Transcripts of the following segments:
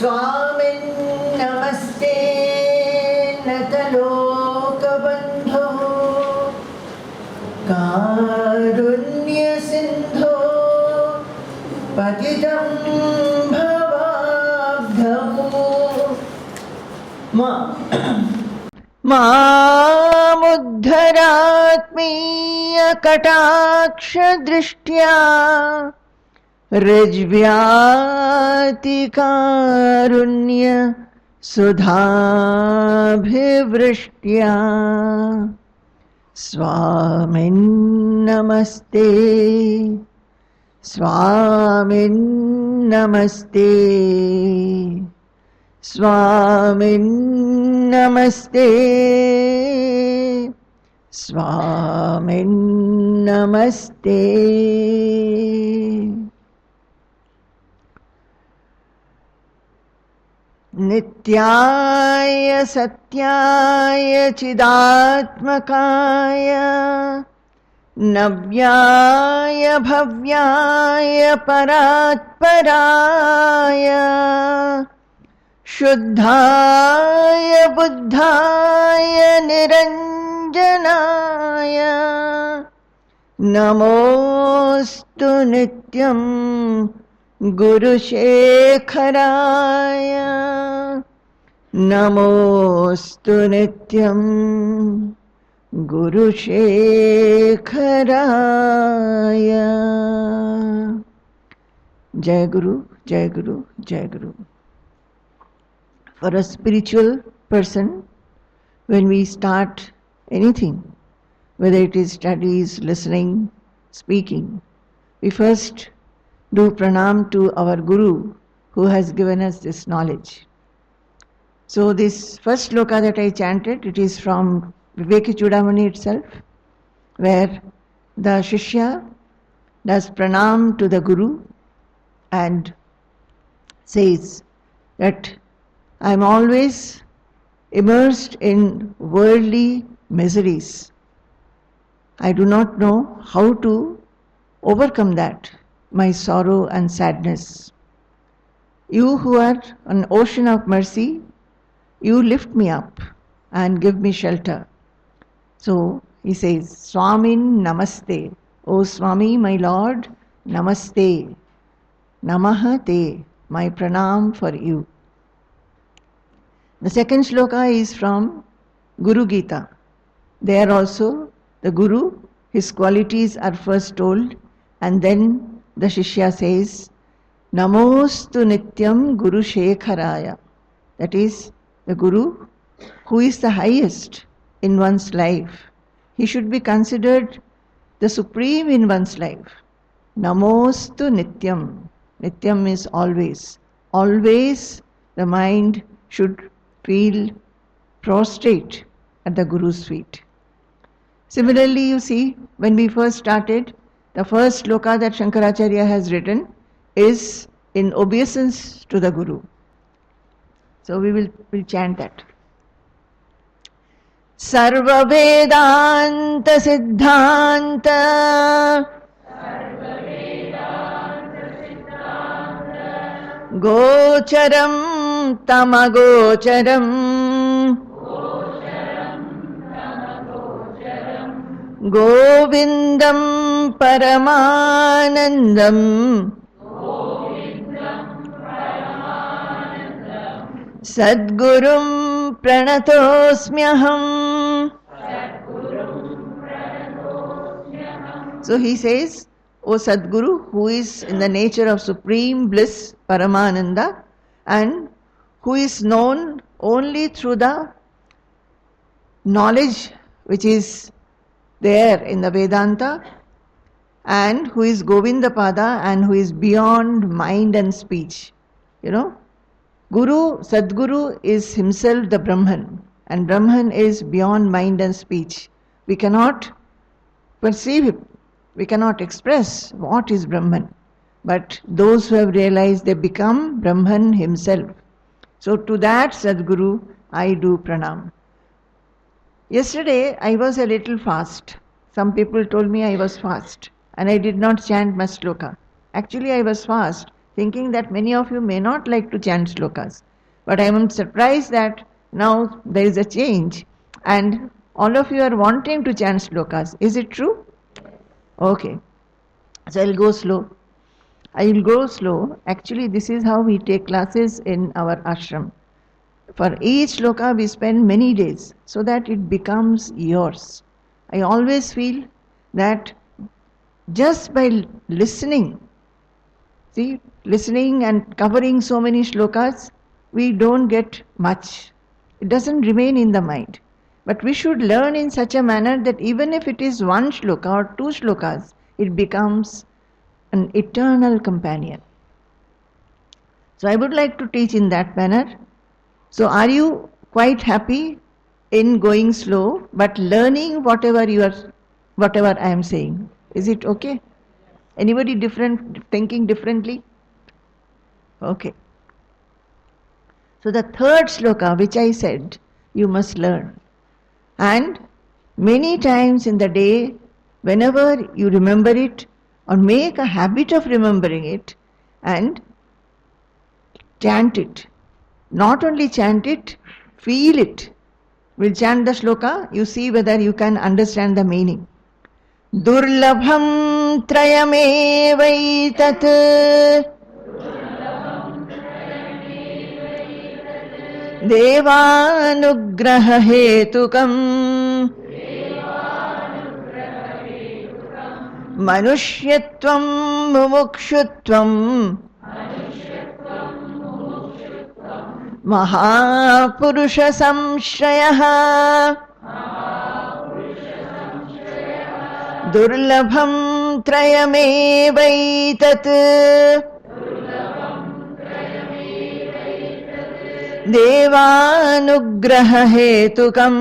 Swamin Namaste Natalokabandho Karunya Sindho Patitam Bhavabdhamu Mamuddharatmiya Kataksha Drishtya Rijvyati Karunya Sudhabhivrishtya Swamin Namaste Swamin Namaste Swamin Namaste Swamin Namaste. Nityaya Satyaya Chidatmakaya Navyaya Bhavyaya Paratparaya Shuddhaya Buddhaya Niranjanaya Namostu Nityam Guru Shekharaya Namostu Nityam Guru Shekharaya. Jai Guru, Jai Guru, Jai Guru. For a spiritual person, when we start anything, whether it is studies, listening, speaking, we first do pranam to our Guru who has given us this knowledge. So this first sloka that I chanted, it is from Vivekachudamani itself, where the Shishya does pranam to the Guru and says that I am always immersed in worldly miseries. I do not know how to overcome that, my sorrow and sadness. You who are an ocean of mercy, you lift me up and give me shelter. So he says, Swamin Namaste. O Swami, my Lord, Namaste. Namaha te, my pranam for you. The second sloka is from Guru Gita. There also the Guru, his qualities are first told, and then the Shishya says, Namostu Nityam Guru Shekharaya. That is, the Guru, who is the highest in one's life. He should be considered the supreme in one's life. Namostu Nityam. Nityam is always. Always the mind should feel prostrate at the Guru's feet. Similarly, you see, when we first started, the first sloka that Shankaracharya has written is in obeisance to the Guru. So we'll chant that. Sarva Vedanta Siddhanta Gocharam Tamagocharam Govindam Paramanandam Sadgurum Pranatosmyaham. So he says, O Sadguru, who is in the nature of supreme bliss, Paramananda, and who is known only through the knowledge which is there in the Vedanta, and who is Govindapada and who is beyond mind and speech. You know, Sadguru is himself the Brahman, and Brahman is beyond mind and speech. We cannot perceive it. We cannot express what is Brahman. But those who have realized, they become Brahman himself. So to that Sadguru, I do pranam. Yesterday, I was a little fast. Some people told me I was fast and I did not chant much sloka. Actually, I was fast thinking that many of you may not like to chant shlokas. But I am surprised that now there is a change and all of you are wanting to chant shlokas. Is it true? Okay. So I'll go slow. I will go slow. Actually, this is how we take classes in our ashram. For each shloka, we spend many days so that it becomes yours. I always feel that just by listening, see, listening and covering so many shlokas, we don't get much. It doesn't remain in the mind. But we should learn in such a manner that even if it is one shloka or two shlokas, it becomes an eternal companion. So I would like to teach in that manner. So are you quite happy in going slow but learning whatever I am saying? Is it okay? Anybody different, thinking differently? Okay. So the third shloka which I said, you must learn. And many times in the day, whenever you remember it or make a habit of remembering it and chant it. Not only chant it, feel it. We'll chant the shloka, you see whether you can understand the meaning. Durlabham trayamevaitat devanugraha hetukam manushyattvam mumukshutvam Mahapurusha samshrayah Durlabham trayamevaitat Devanugraha hetukam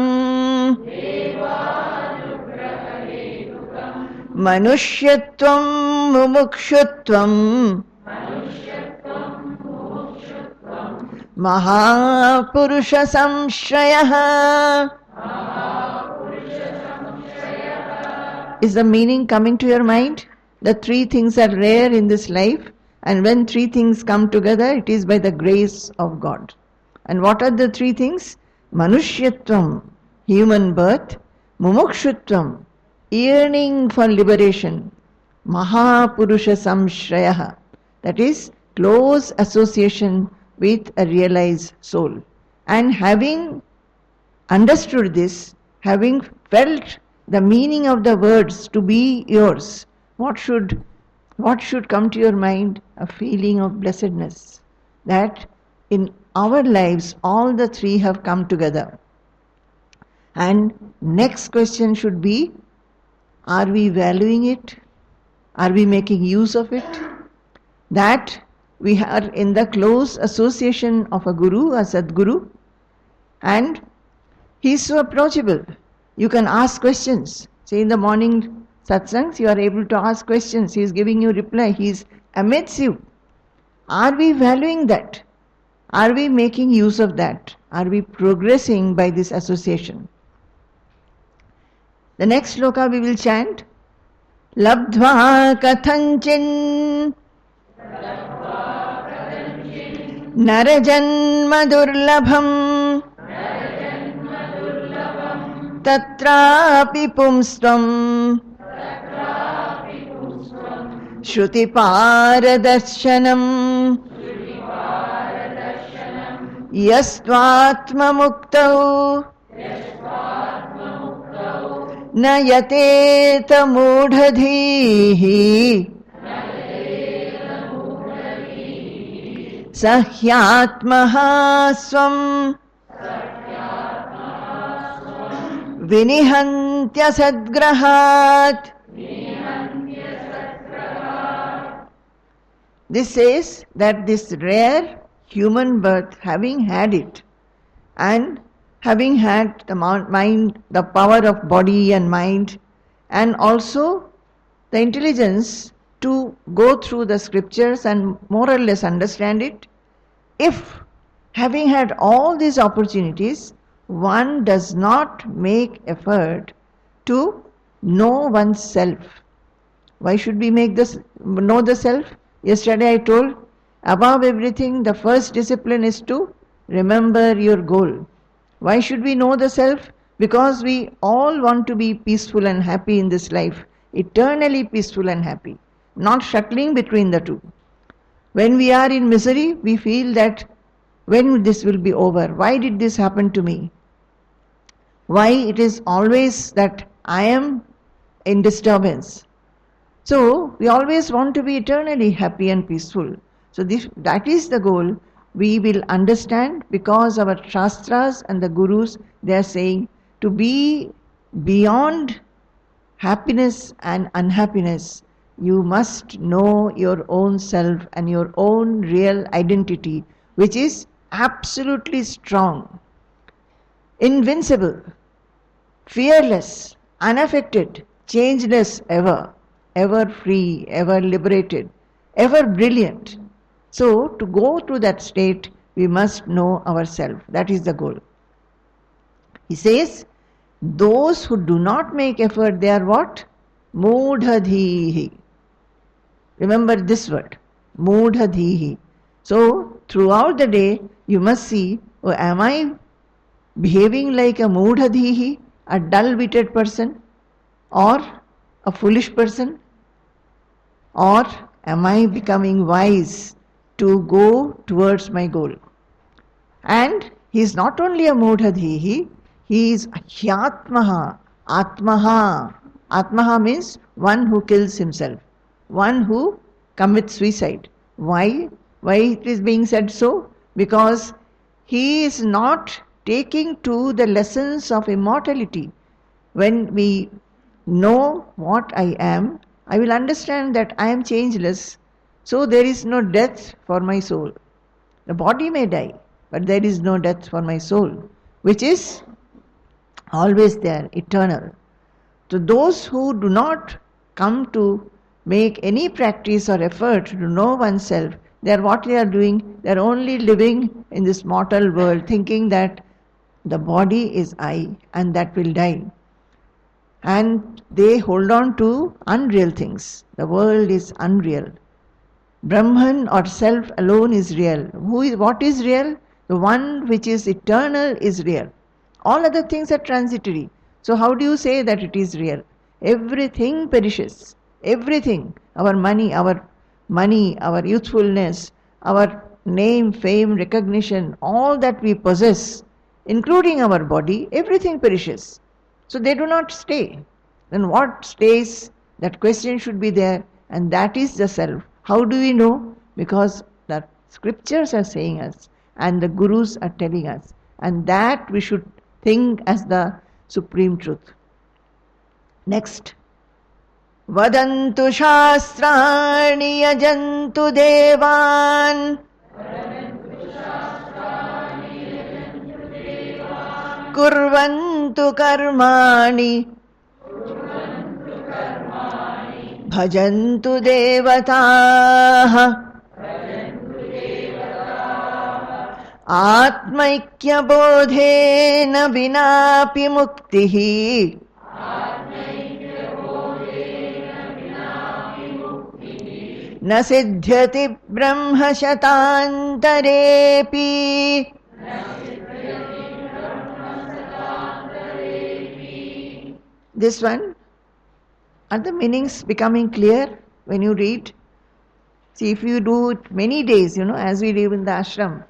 Manushyattvam mumukshutvam Mahapurusha samshrayah. Is the meaning coming to your mind? The three things are rare in this life, and when three things come together, it is by the grace of God. And what are the three things? Manushyatvam, human birth. Mumukshutvam, yearning for liberation. Mahapurusha samshrayah, that is close association with a realized soul. And having understood this, having felt the meaning of the words to be yours, what should come to your mind? A feeling of blessedness, that in our lives all the three have come together. And next question should be, are we valuing it? Are we making use of it? That we are in the close association of a guru, a Sadguru, and he is so approachable. You can ask questions. Say in the morning satsangs, you are able to ask questions. He is giving you reply. He is amidst you. Are we valuing that? Are we making use of that? Are we progressing by this association? The next shloka we will chant. Labdhva kathanchin Narajanma durlabham Tatrapi pumstvam Shruti paradarshanam Yastvatma muktau Nayateta mudhadhihi Sahyatmaha swam Vinihantya sadgrahat. This says that this rare human birth, having had it, and having had the mind, the power of body and mind, and also the intelligence to go through the scriptures and more or less understand it, if having had all these opportunities, one does not make effort to know oneself. Why should we make this know the self? Yesterday I told Above everything, the first discipline is to remember your goal. Why should we know the self? Because we all want to be peaceful and happy in this life, eternally peaceful and happy, not shuttling between the two. When we are in misery, we feel that when this will be over, why did this happen to me? Why it is always that I am in disturbance. So we always want to be eternally happy and peaceful. So that is the goal. We will understand because our Shastras and the Gurus, they are saying to be beyond happiness and unhappiness, you must know your own self and your own real identity, which is absolutely strong, invincible, fearless, unaffected, changeless ever, ever free, ever liberated, ever brilliant. So, to go to that state, we must know ourselves. That is the goal. He says, those who do not make effort, they are what? Moodhadhihi. Remember this word, moodhadhihi. So, throughout the day, you must see, oh, am I behaving like a moodhadhihi, a dull-witted person, or a foolish person? Or am I becoming wise to go towards my goal? And he is not only a moodhadhihi, he is hyatmaha, atmaha. Atmaha means one who kills himself, one who commits suicide. Why? Why it is being said so? Because he is not taking to the lessons of immortality. When we know what I am, I will understand that I am changeless, so there is no death for my soul. The body may die, but there is no death for my soul, which is always there, eternal. So those who do not come to make any practice or effort to know oneself, what they are doing, they are only living in this mortal world, thinking that the body is I and that will die. And they hold on to unreal things. The world is unreal. Brahman or self alone is real. What is real? The one which is eternal is real. All other things are transitory. So how do you say that it is real? Everything perishes. Everything. Our money, our youthfulness, our name, fame, recognition, all that we possess, including our body, everything perishes. So they do not stay. Then what stays? That question should be there, and that is the self. How do we know? Because the scriptures are saying us, and the gurus are telling us, and that we should think as the supreme truth. Next. Vadantu shastrani yajantu devan kurvantu karmani bhajantu devataah atmaikya bodhena vinapi muktihi न सिद्ध्यति ब्रह्म शतान्तरेऽपि. This one, are the meanings becoming clear when you read? See, if you do it many days, as we live in the ashram,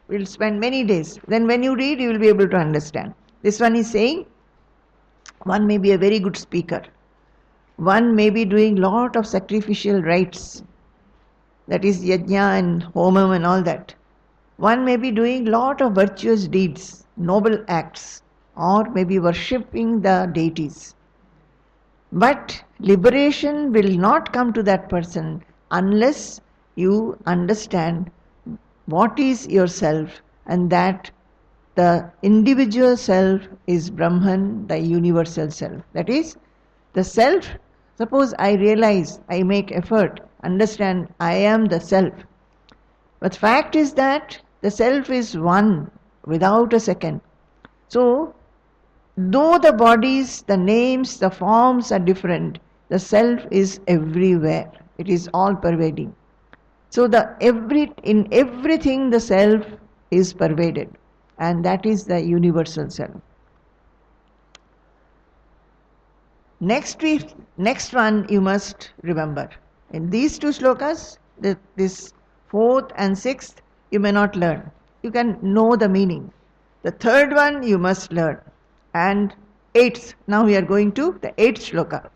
we'll spend many days. Then when you read, you will be able to understand. This one is saying, one may be a very good speaker. One may be doing lot of sacrificial rites. That is Yajna and Homam and all that. One may be doing lot of virtuous deeds, noble acts, or maybe worshipping the deities. But liberation will not come to that person unless you understand what is yourself, and that the individual self is Brahman, the universal self. That is, the self, suppose I realize, I make effort, understand I am the self. But fact is that the self is one without a second. So, though the bodies, the names, the forms are different, the self is everywhere. It is all pervading. So in everything the self is pervaded, and that is the universal self. Next one you must remember. In these two slokas, this fourth and sixth, you may not learn. You can know the meaning. The third one you must learn. And eighth, now we are going to the eighth sloka.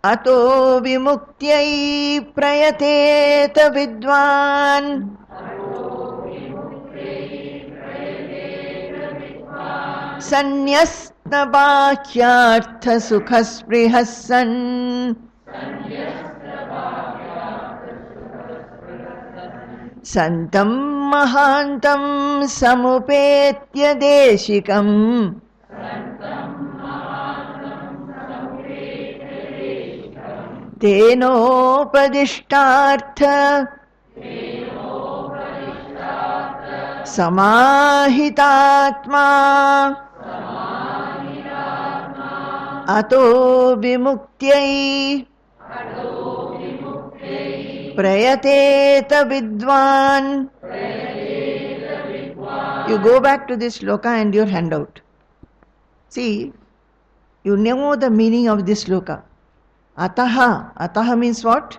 Ato vimuktयै prayateta vidwan Sanyasta bhakyartha sukhasprihas san Santam mahantam samupetya deshikam Tenopadishtartha Samahitatma Ato vimuktयै Prayateta vidwan. You go back to this sloka and your handout. See, you know the meaning of this sloka. Ataha. Ataha means what?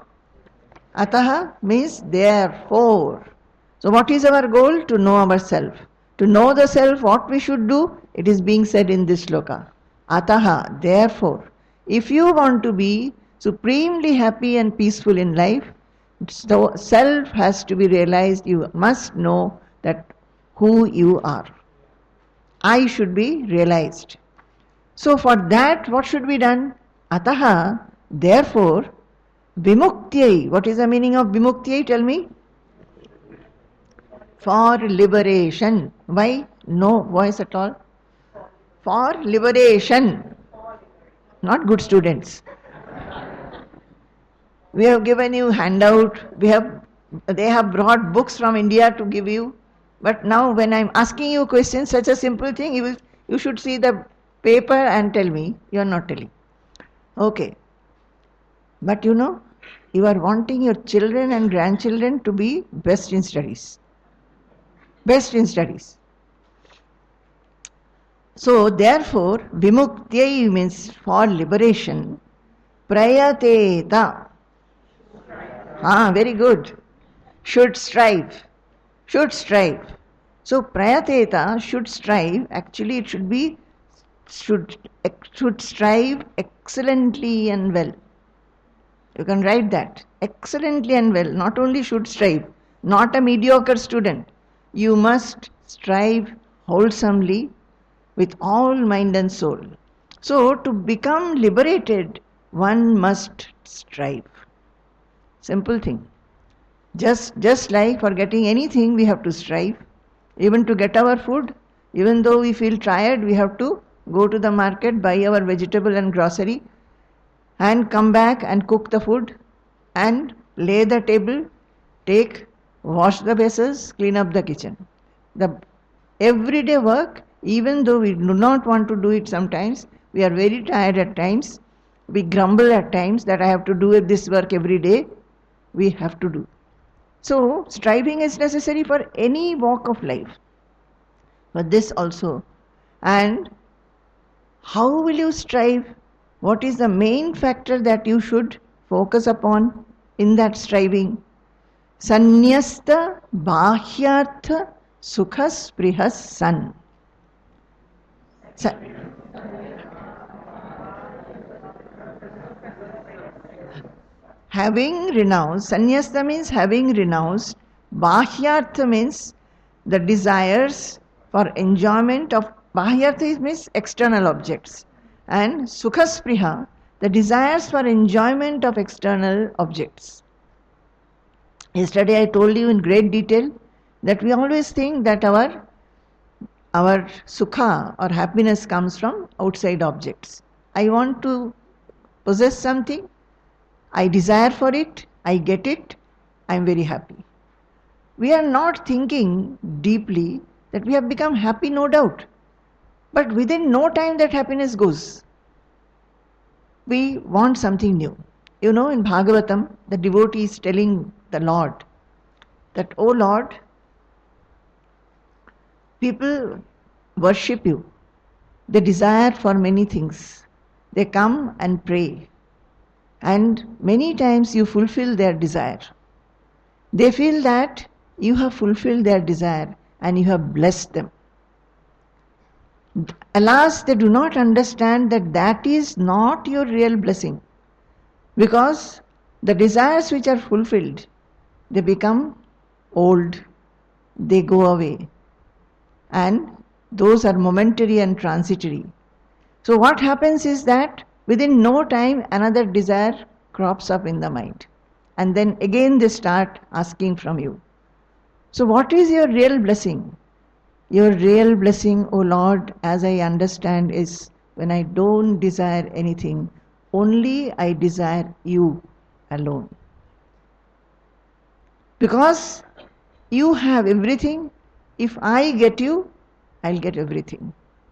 Ataha means therefore. So what is our goal? To know ourselves. To know the self, what we should do? It is being said in this sloka. Ataha, therefore. If you want to be supremely happy and peaceful in life, so self has to be realized. You must know that who you are. I should be realized. So for that, what should be done? Ataha, therefore, vimuktyai. What is the meaning of vimuktyai? Tell me. For liberation. Why? No voice at all. For liberation. Not good students. We have given you handout. They have brought books from India to give you. But now when I am asking you questions, such a simple thing, you should see the paper and tell me. You are not telling. Okay. But you are wanting your children and grandchildren to be best in studies. Best in studies. So therefore, vimuktyai means for liberation. Prayateta. Very good. Should strive. Should strive. So prayateta, should strive, actually it should strive excellently and well. You can write that. Excellently and well. Not only should strive, not a mediocre student. You must strive wholesomely with all mind and soul. So to become liberated, one must strive. Simple thing. Just like for getting anything, we have to strive. Even to get our food, even though we feel tired, we have to go to the market, buy our vegetable and grocery, and come back and cook the food, and lay the table, wash the vessels, clean up the kitchen. The everyday work, even though we do not want to do it sometimes, we are very tired at times, we grumble at times that I have to do this work every day, we have to do. So, striving is necessary for any walk of life. But this also. And how will you strive? What is the main factor that you should focus upon in that striving? Sanyasta bhahyartha sukhas prihas san. Having renounced, sannyasta means having renounced, bhahyartha means the desires for enjoyment of, bhahyartha means external objects, and sukhaspriha, the desires for enjoyment of external objects. Yesterday I told you in great detail that we always think that our sukha or happiness comes from outside objects. I want to possess something, I desire for it, I get it, I am very happy. We are not thinking deeply that we have become happy, no doubt. But within no time that happiness goes. We want something new. in Bhagavatam, the devotee is telling the Lord that, "Oh Lord, people worship you. They desire for many things. They come and pray. And many times you fulfill their desire. They feel that you have fulfilled their desire and you have blessed them. Alas, they do not understand that that is not your real blessing. Because the desires which are fulfilled, they become old, they go away. And those are momentary and transitory. So what happens is that within no time another desire crops up in the mind. And then again they start asking from you. So what is your real blessing? Your real blessing, O Lord, as I understand, is when I don't desire anything, only I desire you alone. Because you have everything. If I get you, I'll get everything.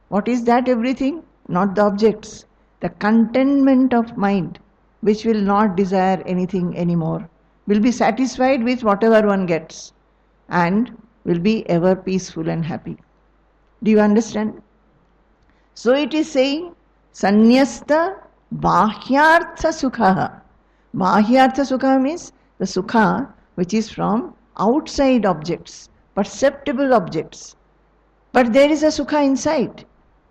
What is that everything? Not the objects. The contentment of mind, which will not desire anything anymore, will be satisfied with whatever one gets and will be ever peaceful and happy. Do you understand? So it is saying, Sanyasta Bahyartha Sukha. Bahyartha Sukha means the Sukha which is from outside objects, perceptible objects. But there is a Sukha inside.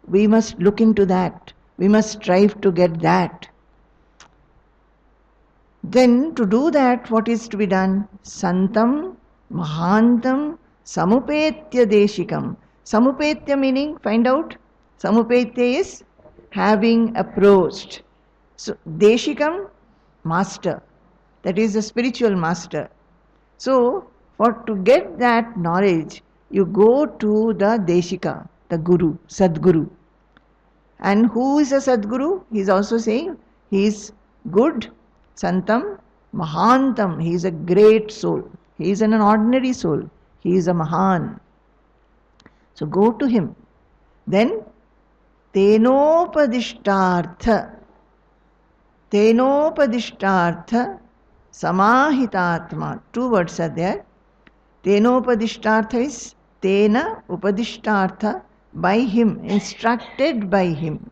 We must look into that. We must strive to get that. Then to do that, what is to be done? Santam Mahantam Samupetya Deshikam. Samupetya meaning, find out. Samupetya is having approached. So Deshikam, master. That is the spiritual master. So to get that knowledge, you go to the Deshika, the Guru, Sadguru. And who is a Sadguru? He is also saying he is good, Santam, Mahantam. He is a great soul. He is an ordinary soul. He is a Mahan. So go to him. Then Tenopadishtartha Samahitatma. Two words are there. Tenopadishtartha is Tena Upadishtartha, by him, instructed by him.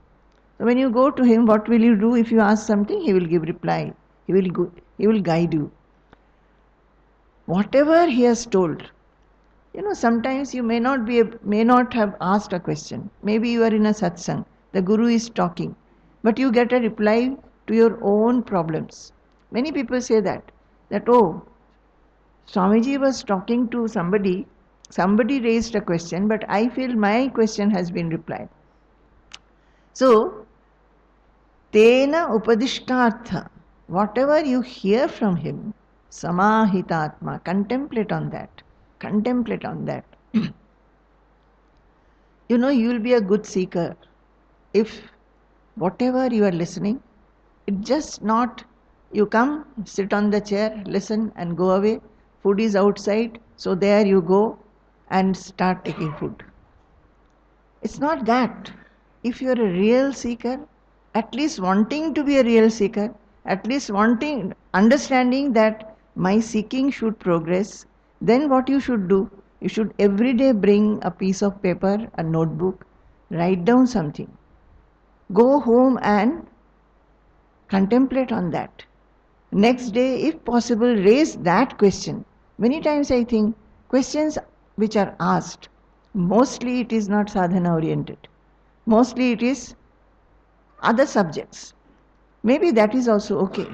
So when you go to him, what will you do? If you ask something, he will give reply. He will guide you. Whatever he has told. Sometimes you may not have asked a question. Maybe you are in a satsang. The Guru is talking. But you get a reply to your own problems. Many people say that oh, Swamiji was talking to somebody raised a question, but I feel my question has been replied. So, Tena Upadishtartha, whatever you hear from him, Samahitatma, contemplate on that. Contemplate on that. You will be a good seeker if whatever you are listening, it's just not you come, sit on the chair, listen and go away. Food is outside, so there you go and start taking food. It's not that. If you're a real seeker, at least wanting to be a real seeker, at least understanding that my seeking should progress, then what you should do? You should every day bring a piece of paper, a notebook, write down something. Go home and contemplate on that. Next day, if possible, raise that question. Many times I think questions which are asked, mostly it is not sadhana oriented. Mostly it is other subjects. Maybe that is also okay.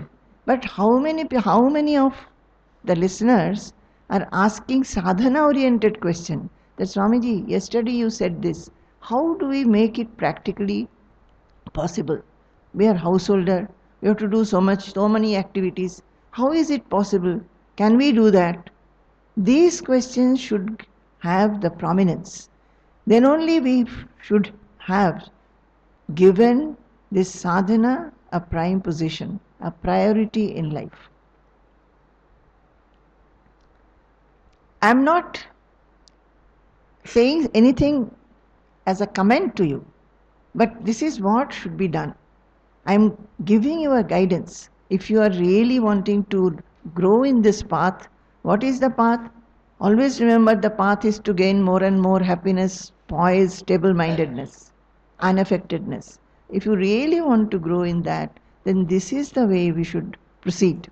But how many of the listeners are asking sadhana oriented question? That Swamiji, yesterday you said this. How do we make it practically possible? We are householder. We have to do so many activities. How is it possible? Can we do that? These questions should have the prominence. Then only we should have given this sadhana a prime position, a priority in life. I am not saying anything as a comment to you, but this is what should be done. I am giving you a guidance. If you are really wanting to grow in this path, what is the path? Always remember the path is to gain more and more happiness, poise, stable-mindedness, unaffectedness. If you really want to grow in that, then this is the way we should proceed.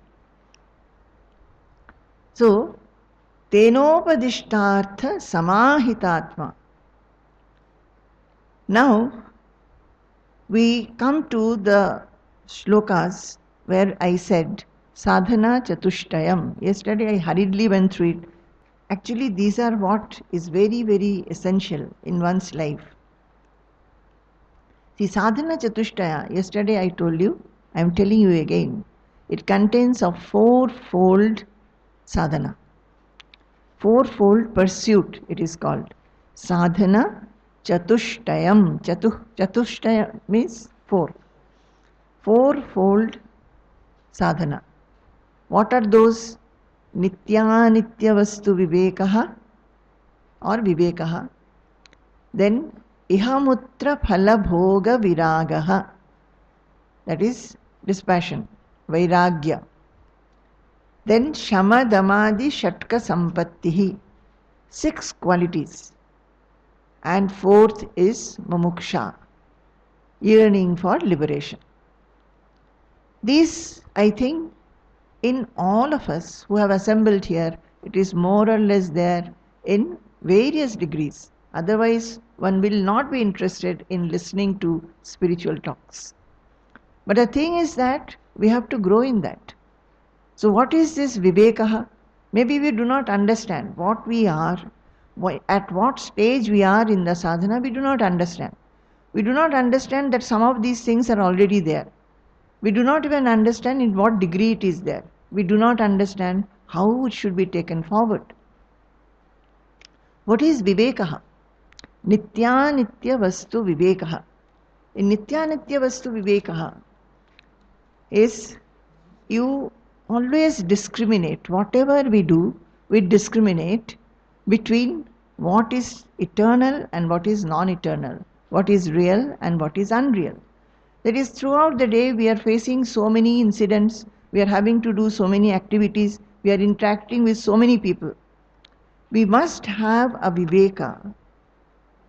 So, Tenopadishtartha Samahitatma. Now, we come to the shlokas where I said Sadhana Chatushtayam. Yesterday I hurriedly went through it. Actually, these are what is very, very essential in one's life. See, Sadhana Chatushtaya, yesterday I told you, I am telling you again, it contains a fourfold sadhana. Fourfold pursuit, it is called. Sadhana Chatushtayam. Chatushtaya means four. Fourfold sadhana. What are those? Nitya vastu vivekaha or vivekaha. Then ihamutra phala bhoga viragaha. That is dispassion, vairagya. Then shama damadi shatka sampattihi. 6 qualities. And fourth is mumuksha, yearning for liberation. These, I think, in all of us who have assembled here, it is more or less there in various degrees. Otherwise, one will not be interested in listening to spiritual talks. But the thing is that we have to grow in that. So what is this Vivekaha? Maybe we do not understand what we are, at what stage we are in the sadhana, we do not understand. We do not understand that some of these things are already there. We do not even understand in what degree it is there. We do not understand how it should be taken forward. What is Vivekaha? Nitya vastu Vivekaha. In Nitya vastu Vivekaha is you always discriminate. Whatever we do, we discriminate between what is eternal and what is non-eternal, what is real and what is unreal. That is, throughout the day we are facing so many incidents, we are having to do so many activities, we are interacting with so many people. We must have a Viveka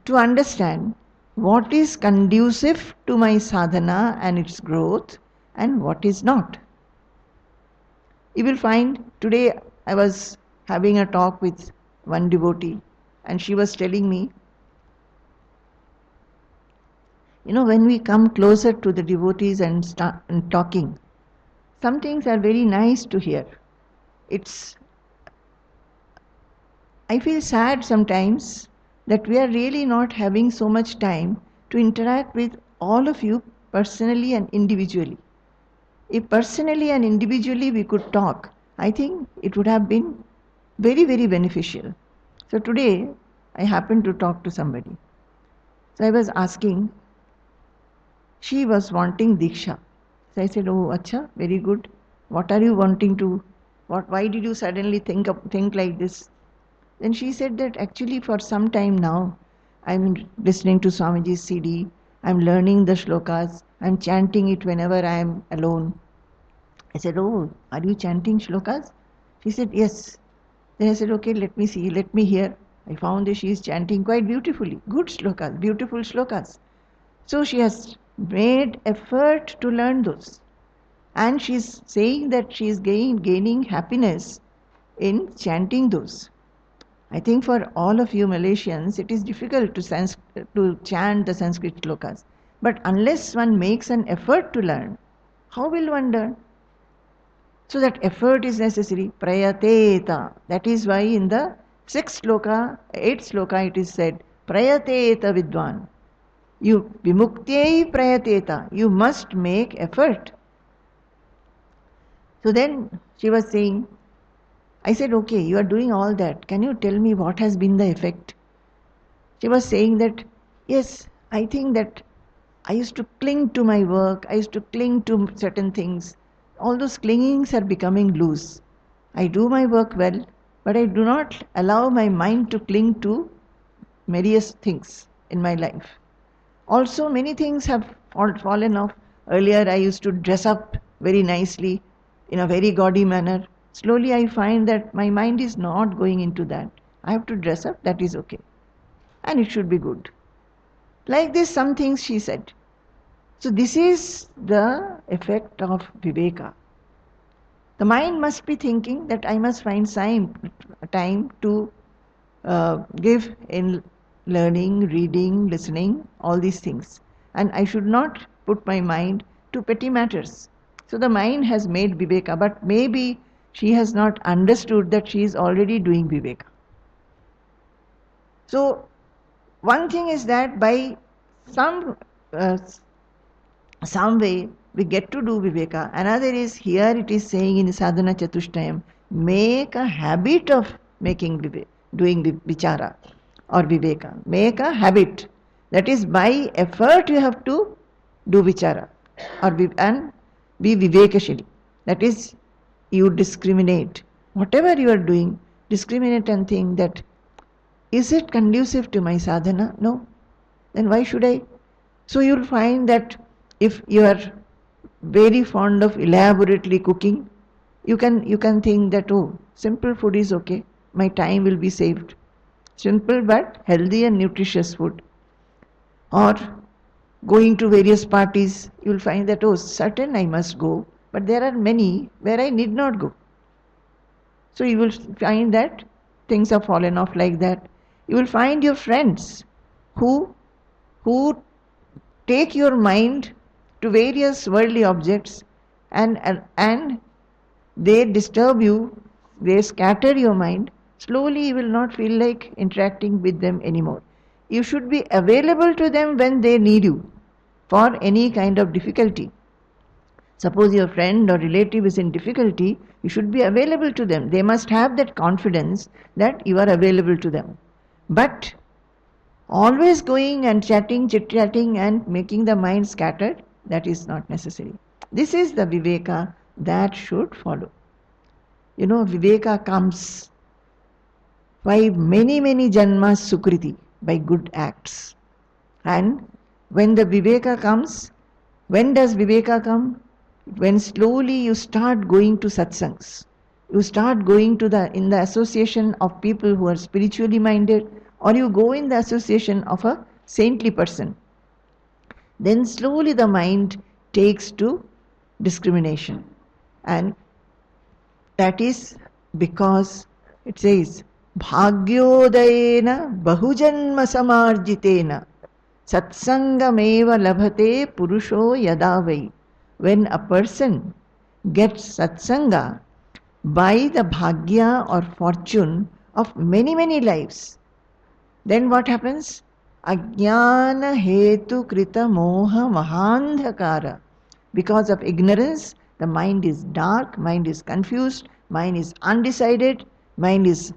to understand what is conducive to my sadhana and its growth and what is not. You will find, today I was having a talk with one devotee and she was telling me, when we come closer to the devotees and start talking, some things are very nice to hear. I feel sad sometimes that we are really not having so much time to interact with all of you personally and individually. If personally and individually we could talk, I think it would have been very, very beneficial. So today I happened to talk to somebody. So I was asking, she was wanting Diksha. So I said, oh, acha, very good. What are you wanting to, why did you suddenly think like this? Then she said that actually for some time now, I'm listening to Swamiji's CD, I'm learning the shlokas, I'm chanting it whenever I am alone. I said, oh, are you chanting shlokas? She said, yes. Then I said, okay, let me see, let me hear. I found that she is chanting quite beautifully, good shlokas, beautiful shlokas. So she has made effort to learn those. And she is saying that she is gaining happiness in chanting those. I think for all of you Malaysians, it is difficult to chant the Sanskrit shlokas. But unless one makes an effort to learn, how will one learn? So that effort is necessary. Prayateta. That is why in the 8th sloka it is said, Prayateta vidwan. You vimuktei prayateta. You must make effort. So then she was saying, I said, okay, you are doing all that. Can you tell me what has been the effect? She was saying that, yes, I think that I used to cling to my work. I used to cling to certain things. All those clingings are becoming loose. I do my work well, but I do not allow my mind to cling to various things in my life. Also, many things have fallen off. Earlier, I used to dress up very nicely, in a very gaudy manner. Slowly I find that my mind is not going into that. I have to dress up, that is okay. And it should be good. Like this, some things she said. So this is the effect of Viveka. The mind must be thinking that I must find time to give in learning, reading, listening, all these things. And I should not put my mind to petty matters. So the mind has made Viveka, but maybe she has not understood that she is already doing Viveka. So one thing is that by some way we get to do Viveka. Another is, here it is saying in Sadhana Chatushtayam, make a habit of doing vichara or Viveka. Make a habit. That is, by effort you have to do vichara and be Vivekashili. That is, you discriminate. Whatever you are doing, discriminate and think that, is it conducive to my sadhana? No. Then why should I? So you will find that if you are very fond of elaborately cooking, you can think that, oh, simple food is okay, my time will be saved. Simple but healthy and nutritious food. Or going to various parties, you will find that, oh, certain I must go, but there are many where I need not go. So you will find that things have fallen off like that. You will find your friends who take your mind to various worldly objects and they disturb you, they scatter your mind. Slowly you will not feel like interacting with them anymore. You should be available to them when they need you for any kind of difficulty. Suppose your friend or relative is in difficulty, you should be available to them. They must have that confidence that you are available to them. But always going and chit-chatting and making the mind scattered, that is not necessary. This is the Viveka that should follow. Viveka comes by many janmas sukriti, by good acts. And when the Viveka comes, when does Viveka come? When slowly you start going to satsangs. You start going in the association of people who are spiritually minded, or you go in the association of a saintly person. Then slowly the mind takes to discrimination. And that is because it says, Bhagyodayena bahujanma samarjitena satsangameva labhate purusho yadavai. When a person gets satsanga by the bhagya or fortune of many lives, then what happens? Ajnana hetu krita moha mahandhakara. Because of ignorance, the mind is dark, mind is confused, mind is undecided, mind is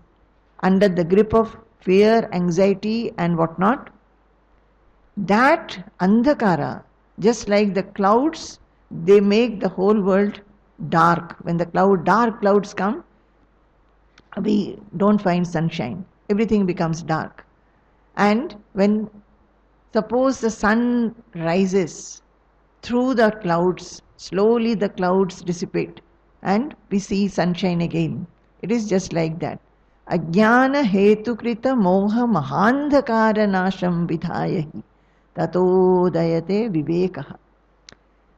under the grip of fear, anxiety and whatnot. That andhakara, just like the clouds, they make the whole world dark. When the dark clouds come, we don't find sunshine. Everything becomes dark. And when, suppose the sun rises through the clouds, slowly the clouds dissipate and we see sunshine again. It is just like that. Ajnana hetukrita moha mahandhakara nasham vidhayahi tato dayate vivekaha.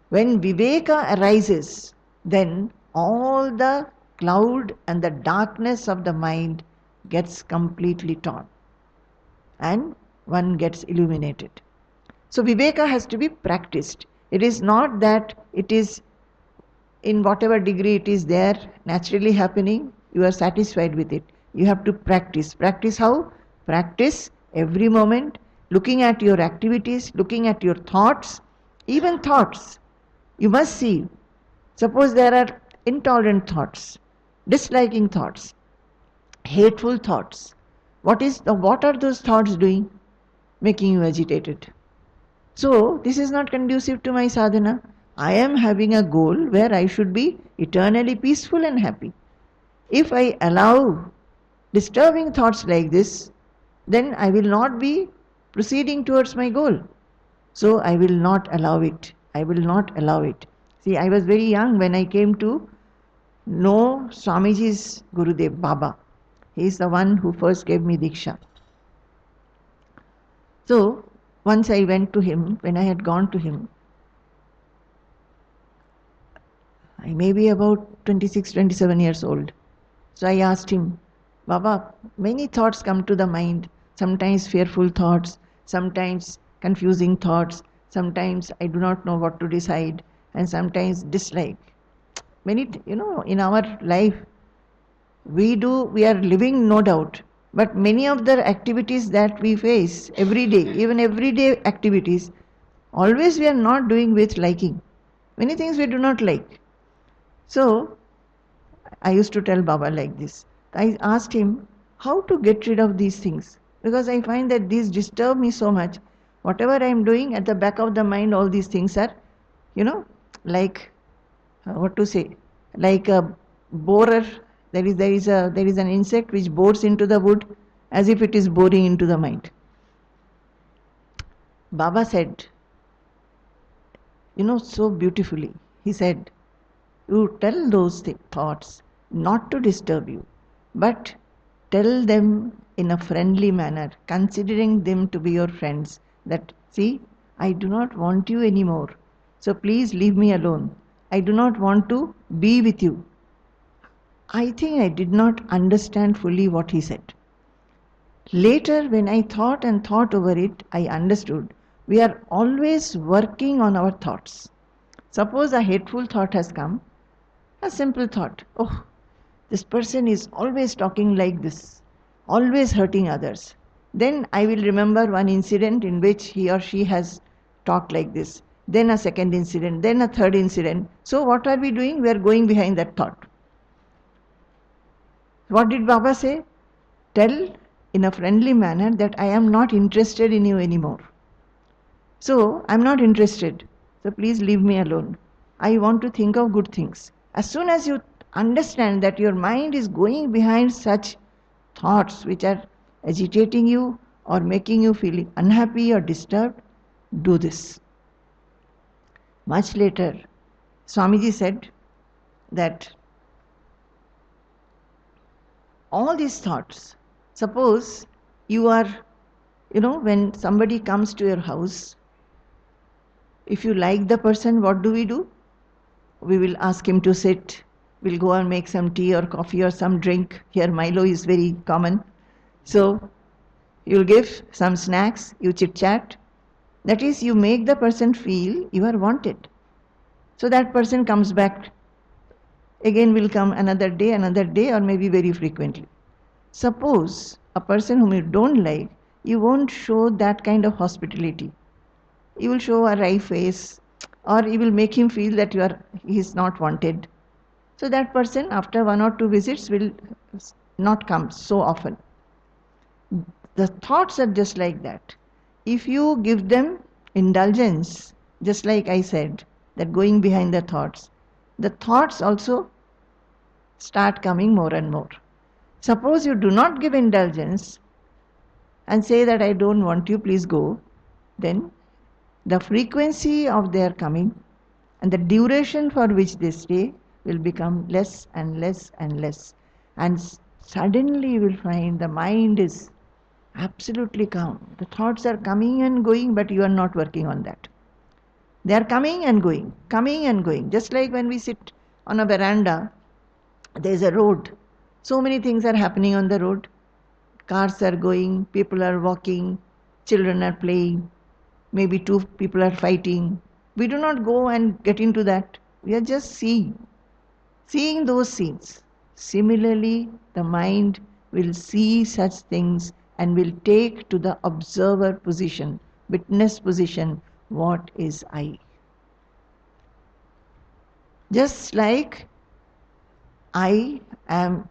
When Viveka arises, then all the cloud and the darkness of the mind gets completely torn and one gets illuminated. So Viveka has to be practiced. It is not that it is in whatever degree it is there naturally happening, you are satisfied with it. You have to practice. Practice how? Practice every moment, looking at your activities, looking at your thoughts, even thoughts. You must see. Suppose there are intolerant thoughts, disliking thoughts, hateful thoughts. What are those thoughts doing? Making you agitated. So, this is not conducive to my sadhana. I am having a goal where I should be eternally peaceful and happy. If I allow disturbing thoughts like this, then I will not be proceeding towards my goal. So, I will not allow it. I will not allow it. See, I was very young when I came to know Swamiji's Gurudev Baba. He is the one who first gave me Diksha. So, once I went to him, when I had gone to him, I may be about 26, 27 years old. So I asked him, Baba, many thoughts come to the mind, sometimes fearful thoughts, sometimes confusing thoughts, sometimes I do not know what to decide, and sometimes dislike. In our life, we are living, no doubt, but many of the activities that we face every day, even everyday activities, always we are not doing with liking. Many things we do not like. So, I used to tell Baba like this. I asked him how to get rid of these things, because I find that these disturb me so much. Whatever I am doing, at the back of the mind, all these things are, you know, like what to say, like a borer. There is an insect which bores into the wood as if it is boring into the mind. Baba said, so beautifully. He said, you tell those thoughts not to disturb you, but tell them in a friendly manner, considering them to be your friends, that, see, I do not want you anymore, so please leave me alone. I do not want to be with you. I think I did not understand fully what he said. Later, when I thought and thought over it, I understood. We are always working on our thoughts. Suppose a hateful thought has come, a simple thought, oh, this person is always talking like this, always hurting others. Then I will remember one incident in which he or she has talked like this. Then a second incident, then a third incident. So what are we doing? We are going behind that thought. What did Baba say? Tell in a friendly manner that I am not interested in you anymore. So I am not interested. So please leave me alone. I want to think of good things. As soon as you understand that your mind is going behind such thoughts which are agitating you or making you feel unhappy or disturbed, do this. Much later, Swamiji said that all these thoughts, suppose you are, when somebody comes to your house, if you like the person, what do? We will ask him to sit. We'll go and make some tea or coffee or some drink. Here Milo is very common. So you'll give some snacks, you chit chat. That is, you make the person feel you are wanted. So that person comes back. Again will come another day, or maybe very frequently. Suppose a person whom you don't like, you won't show that kind of hospitality. You will show a wry face, or you will make him feel that he is not wanted. So that person, after one or two visits, will not come so often. The thoughts are just like that. If you give them indulgence, just like I said, that going behind the thoughts also start coming more and more. Suppose you do not give indulgence and say that I don't want you, please go, then the frequency of their coming and the duration for which they stay will become less and less and less. And suddenly you will find the mind is absolutely calm. The thoughts are coming and going, but you are not working on that. They are coming and going, coming and going. Just like when we sit on a veranda, there is a road. So many things are happening on the road. Cars are going, people are walking, children are playing, maybe two people are fighting. We do not go and get into that. We are just seeing those scenes. Similarly, the mind will see such things and will take to the observer position, witness position, what is I? Just like I am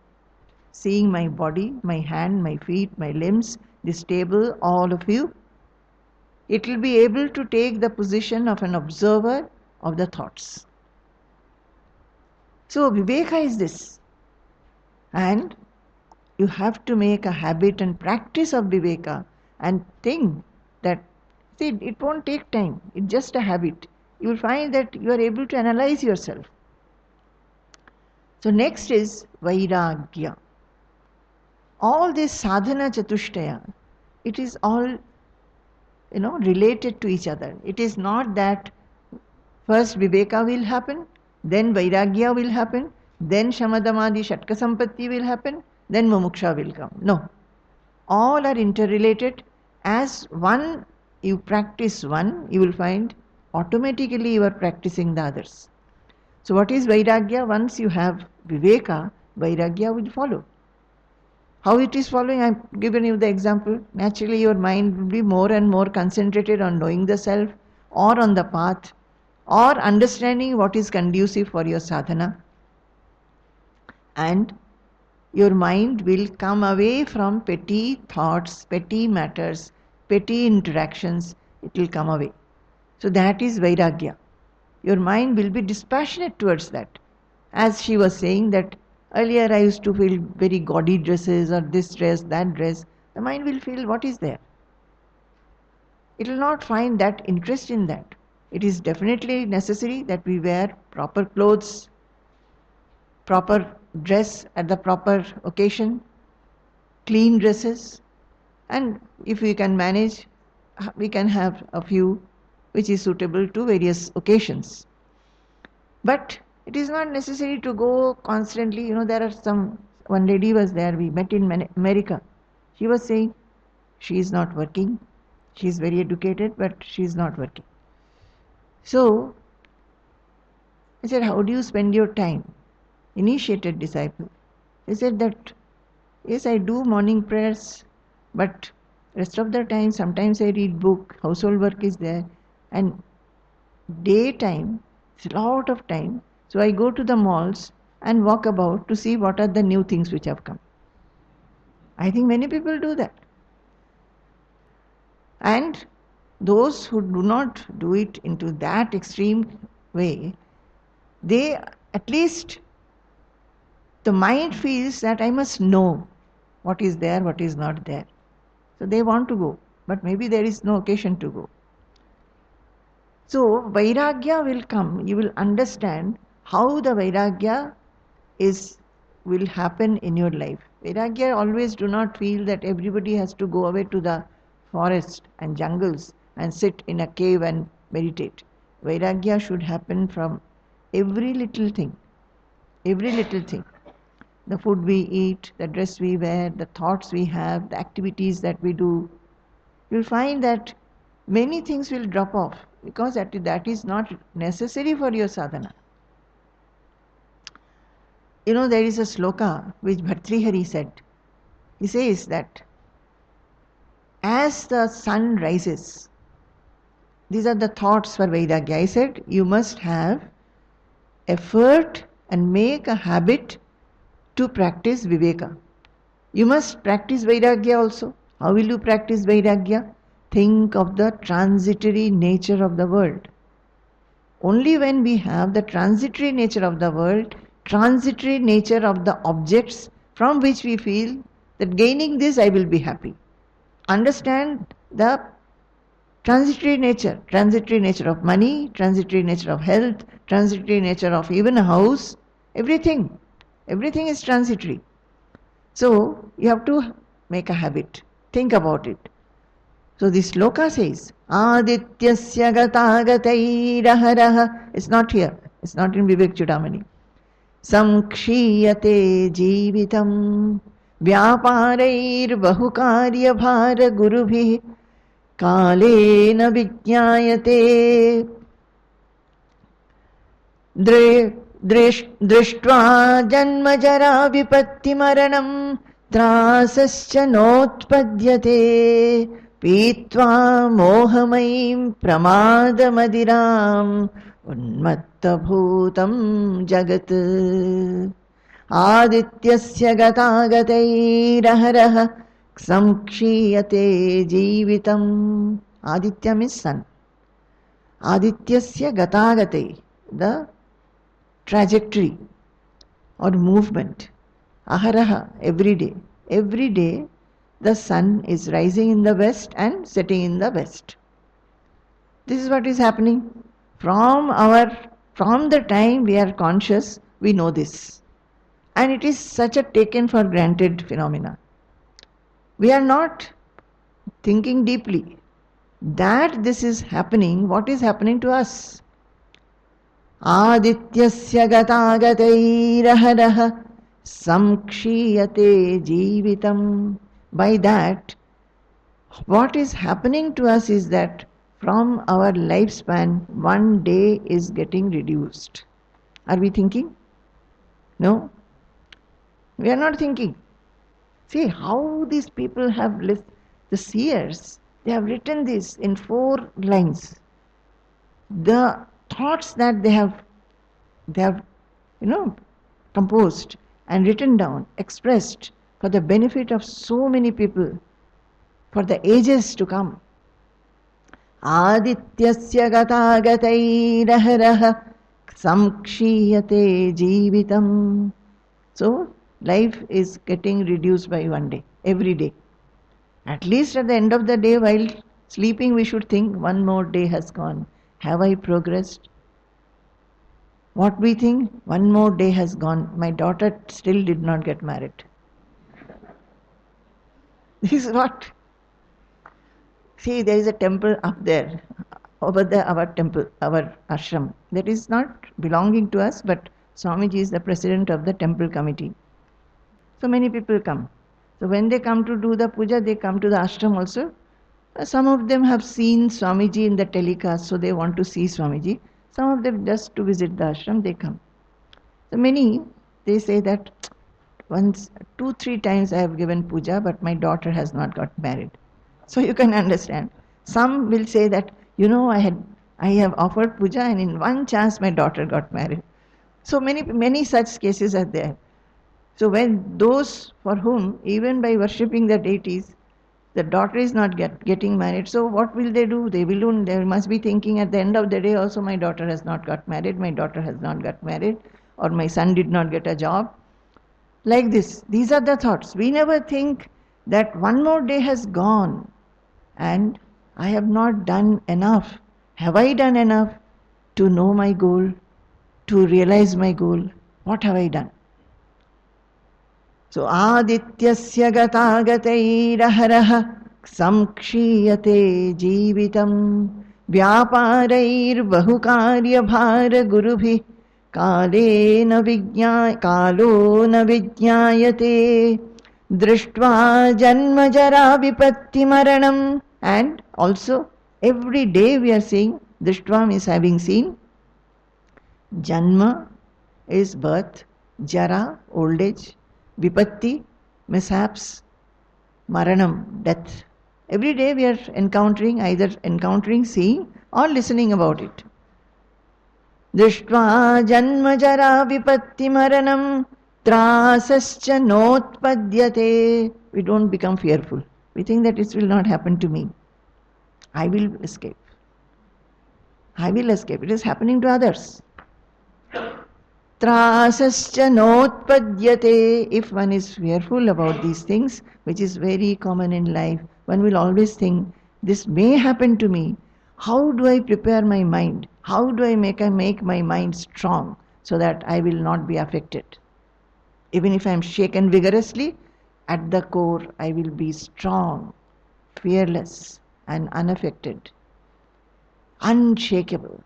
seeing my body, my hand, my feet, my limbs, this table, all of you, it will be able to take the position of an observer of the thoughts. So Viveka is this. And you have to make a habit and practice of Viveka and think that, see, it won't take time. It's just a habit. you will find that you are able to analyze yourself. So next is Vairagya. All this Sadhana Chatushtayam, it is all related to each other. It is not that first Viveka will happen, then Vairagya will happen, then Shamadamadi Shatka Sampatti will happen, then Mumuksha will come. No. All are interrelated. As one, you practice one, you will find automatically you are practicing the others. So what is Vairagya? Once you have Viveka, Vairagya will follow. How it is following, I've given you the example. Naturally your mind will be more and more concentrated on knowing the self, or on the path, or understanding what is conducive for your sadhana. And your mind will come away from petty thoughts, petty matters, petty interactions. It will come away. So that is Vairagya. Your mind will be dispassionate towards that. As she was saying that earlier I used to feel very gaudy dresses, or this dress, that dress. The mind will feel what is there. It will not find that interest in that. It is definitely necessary that we wear proper clothes, proper dress at the proper occasion, clean dresses, and if we can manage, we can have a few which is suitable to various occasions. But it is not necessary to go constantly. There are one lady was there, we met in America. She was saying she is not working. She is very educated, but she is not working. So I said, how do you spend your time? Initiated disciple. He said that, yes, I do morning prayers, but rest of the time, sometimes I read book, household work is there, and daytime, it's a lot of time. So I go to the malls and walk about to see what are the new things which have come. I think many people do that. And those who do not do it into that extreme way, they at least, the mind feels that I must know what is there, what is not there. So they want to go, but maybe there is no occasion to go. So Vairagya will come. You will understand how the Vairagya will happen in your life. Vairagya always do not feel that everybody has to go away to the forest and jungles and sit in a cave and meditate. Vairagya should happen from every little thing. Every little thing. The food we eat, the dress we wear, the thoughts we have, the activities that we do. You'll find that many things will drop off because that is not necessary for your sadhana. There is a sloka which Bhartrihari said. He says that as the sun rises, these are the thoughts for Vairagya. I said you must have effort and make a habit to practice Viveka. You must practice Vairagya also. How will you practice Vairagya? Think of the transitory nature of the world. Only when we have the transitory nature of the world, transitory nature of the objects from which we feel that gaining this I will be happy. Understand the transitory nature of money, transitory nature of health, transitory nature of even a house, everything is transitory. So you have to make a habit, think about it. So this sloka says, Adityasya gatagatairaharaha. It's not here, it's not in Vivekachudamani. Samkshiyate jivitam vyaparair bahukarya bhara gurubhi kalena vijñāyate drishtva janma jara vipatti maranam trasascha notpadyate pītvā mohamayim pramadamadiram unmatta bhūtam jagat adityasya gatagatairaharaha samkshiyate jivitam. Aditya means sun. Adityasya gatagatai, the trajectory or movement. Aharaha, every day. Every day the sun is rising in the west and setting in the west. This is what is happening. From the time we are conscious, we know this. And it is such a taken for granted phenomena. We are not thinking deeply that this is happening. What is happening to us? Adityasya gatagatairaharaha samkshiyate jeevitam. By that, what is happening to us is that from our lifespan, one day is getting reduced. Are we thinking? No? We are not thinking. See how these people have lived, the seers, they have written this in 4 lines. The thoughts that they have composed and written down, expressed for the benefit of so many people for the ages to come. Adityasya gatagatairaharaha samkshiyate jeevitam. So life is getting reduced by one day, every day. At least at the end of the day, while sleeping, we should think, one more day has gone. Have I progressed? What we think, one more day has gone. My daughter still did not get married. This is what? See, there is a temple up there, over there, our temple, our ashram. That is not belonging to us, but Swamiji is the president of the temple committee. So many people come. So when they come to do the puja, they come to the ashram also. Some of them have seen Swamiji in the telecast, so they want to see Swamiji. Some of them just to visit the ashram, they come. So many, they say that once, 2-3 times I have given puja, but my daughter has not got married. So you can understand. Some will say that, I have offered puja and in one chance my daughter got married. So many such cases are there. So when those for whom, even by worshipping the deities, the daughter is not getting married, so what will they do? They must be thinking at the end of the day also, my daughter has not got married, my daughter has not got married, or my son did not get a job. Like this. These are the thoughts. We never think that one more day has gone and I have not done enough. Have I done enough to know my goal, to realize my goal? What have I done? So, adityasya gatagatairaharaha samkshiyate jeevitam vyaparair bahukarya bhara gurubhi kalo na vijñāyate drishtva janma jara vipatti maranam. And also, every day we are seeing, drishtva means having seen, janma is birth, jara, old age, vipatti, mishaps, maranam, death. Every day we are either encountering, seeing, or listening about it. Drishtva janma jara vipatti maranam trasascha notpadyate. We don't become fearful. We think that it will not happen to me. I will escape. I will escape. It is happening to others. Trasascha notpadyate. If one is fearful about these things, which is very common in life, one will always think, this may happen to me. How do I prepare my mind? How do I make my mind strong so that I will not be affected? Even if I am shaken vigorously, at the core I will be strong, fearless and unaffected, unshakable.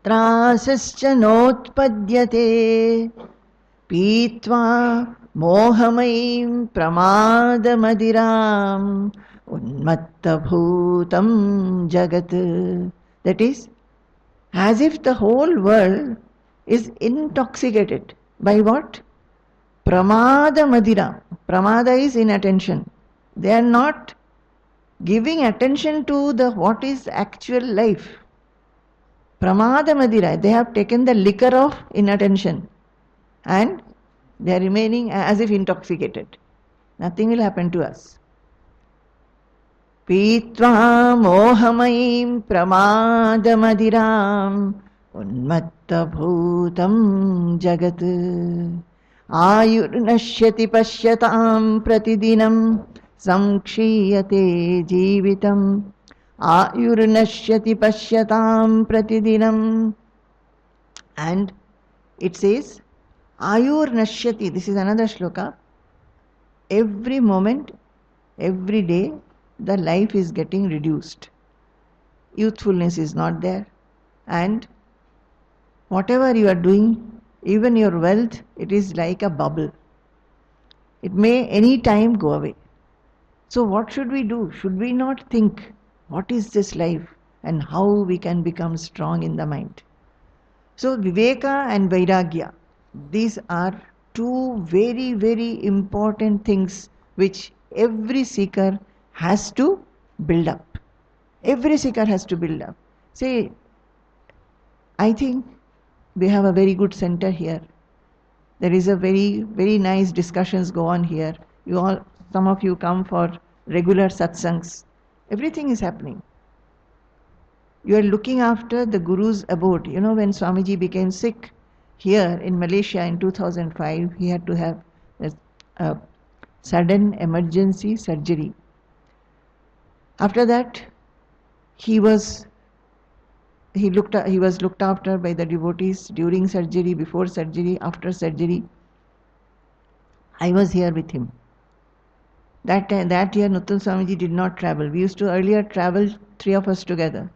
Trasascha notpadyate pītvā mohamayim pramadamadiram unmatta bhutam jagat. That is, as if the whole world is intoxicated by what? Pramada madira. Pramada is inattention. They are not giving attention to what is actual life. Pramada madira. They have taken the liquor of inattention and they are remaining as if intoxicated. Nothing will happen to us. Pītvā mohamayim pramadamadiram unmatta bhutam jagat ayurnashyati pasyatam pratidinam samkshiyate jeevitam Ayurnashyati Pashyatam Pratidinam. And it says, Ayurnashyati, this is another shloka. Every moment, every day, the life is getting reduced. Youthfulness is not there. And whatever you are doing, even your wealth, it is like a bubble. It may any time go away. So what should we do? Should we not think, what is this life and how we can become strong in the mind? So Viveka and Vairagya, these are two very, very important things which every seeker has to build up. Every seeker has to build up. Say, I think we have a very good center here. There is a very, very nice discussions go on here. You all, some of you come for regular satsangs. Everything is happening. You are looking after the Guru's abode. You know, when Swamiji became sick here in Malaysia in 2005, he had to have a sudden emergency surgery. After that, he was looked after by the devotees during surgery, before surgery, after surgery. I was here with him. That year, Nuttan Swamiji did not travel. We used to earlier travel, three of us together.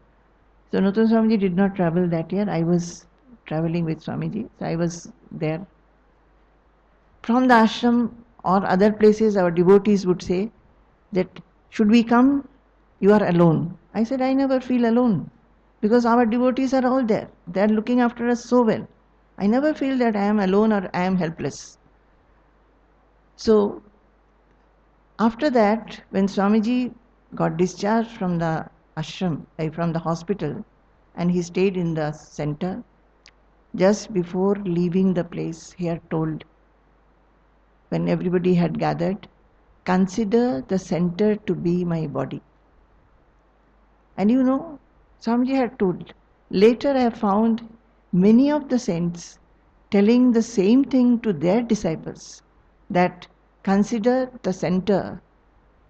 So Nuttan Swamiji did not travel that year. I was traveling with Swamiji. So I was there. From the ashram or other places, our devotees would say that, should we come? You are alone. I said, I never feel alone, because our devotees are all there. They are looking after us so well. I never feel that I am alone or I am helpless. So after that, when Swamiji got discharged from the ashram, from the hospital, and he stayed in the center, just before leaving the place, he had told, when everybody had gathered, consider the center to be my body. And you know, Swamiji had told. Later I have found many of the saints telling the same thing to their disciples, that consider the center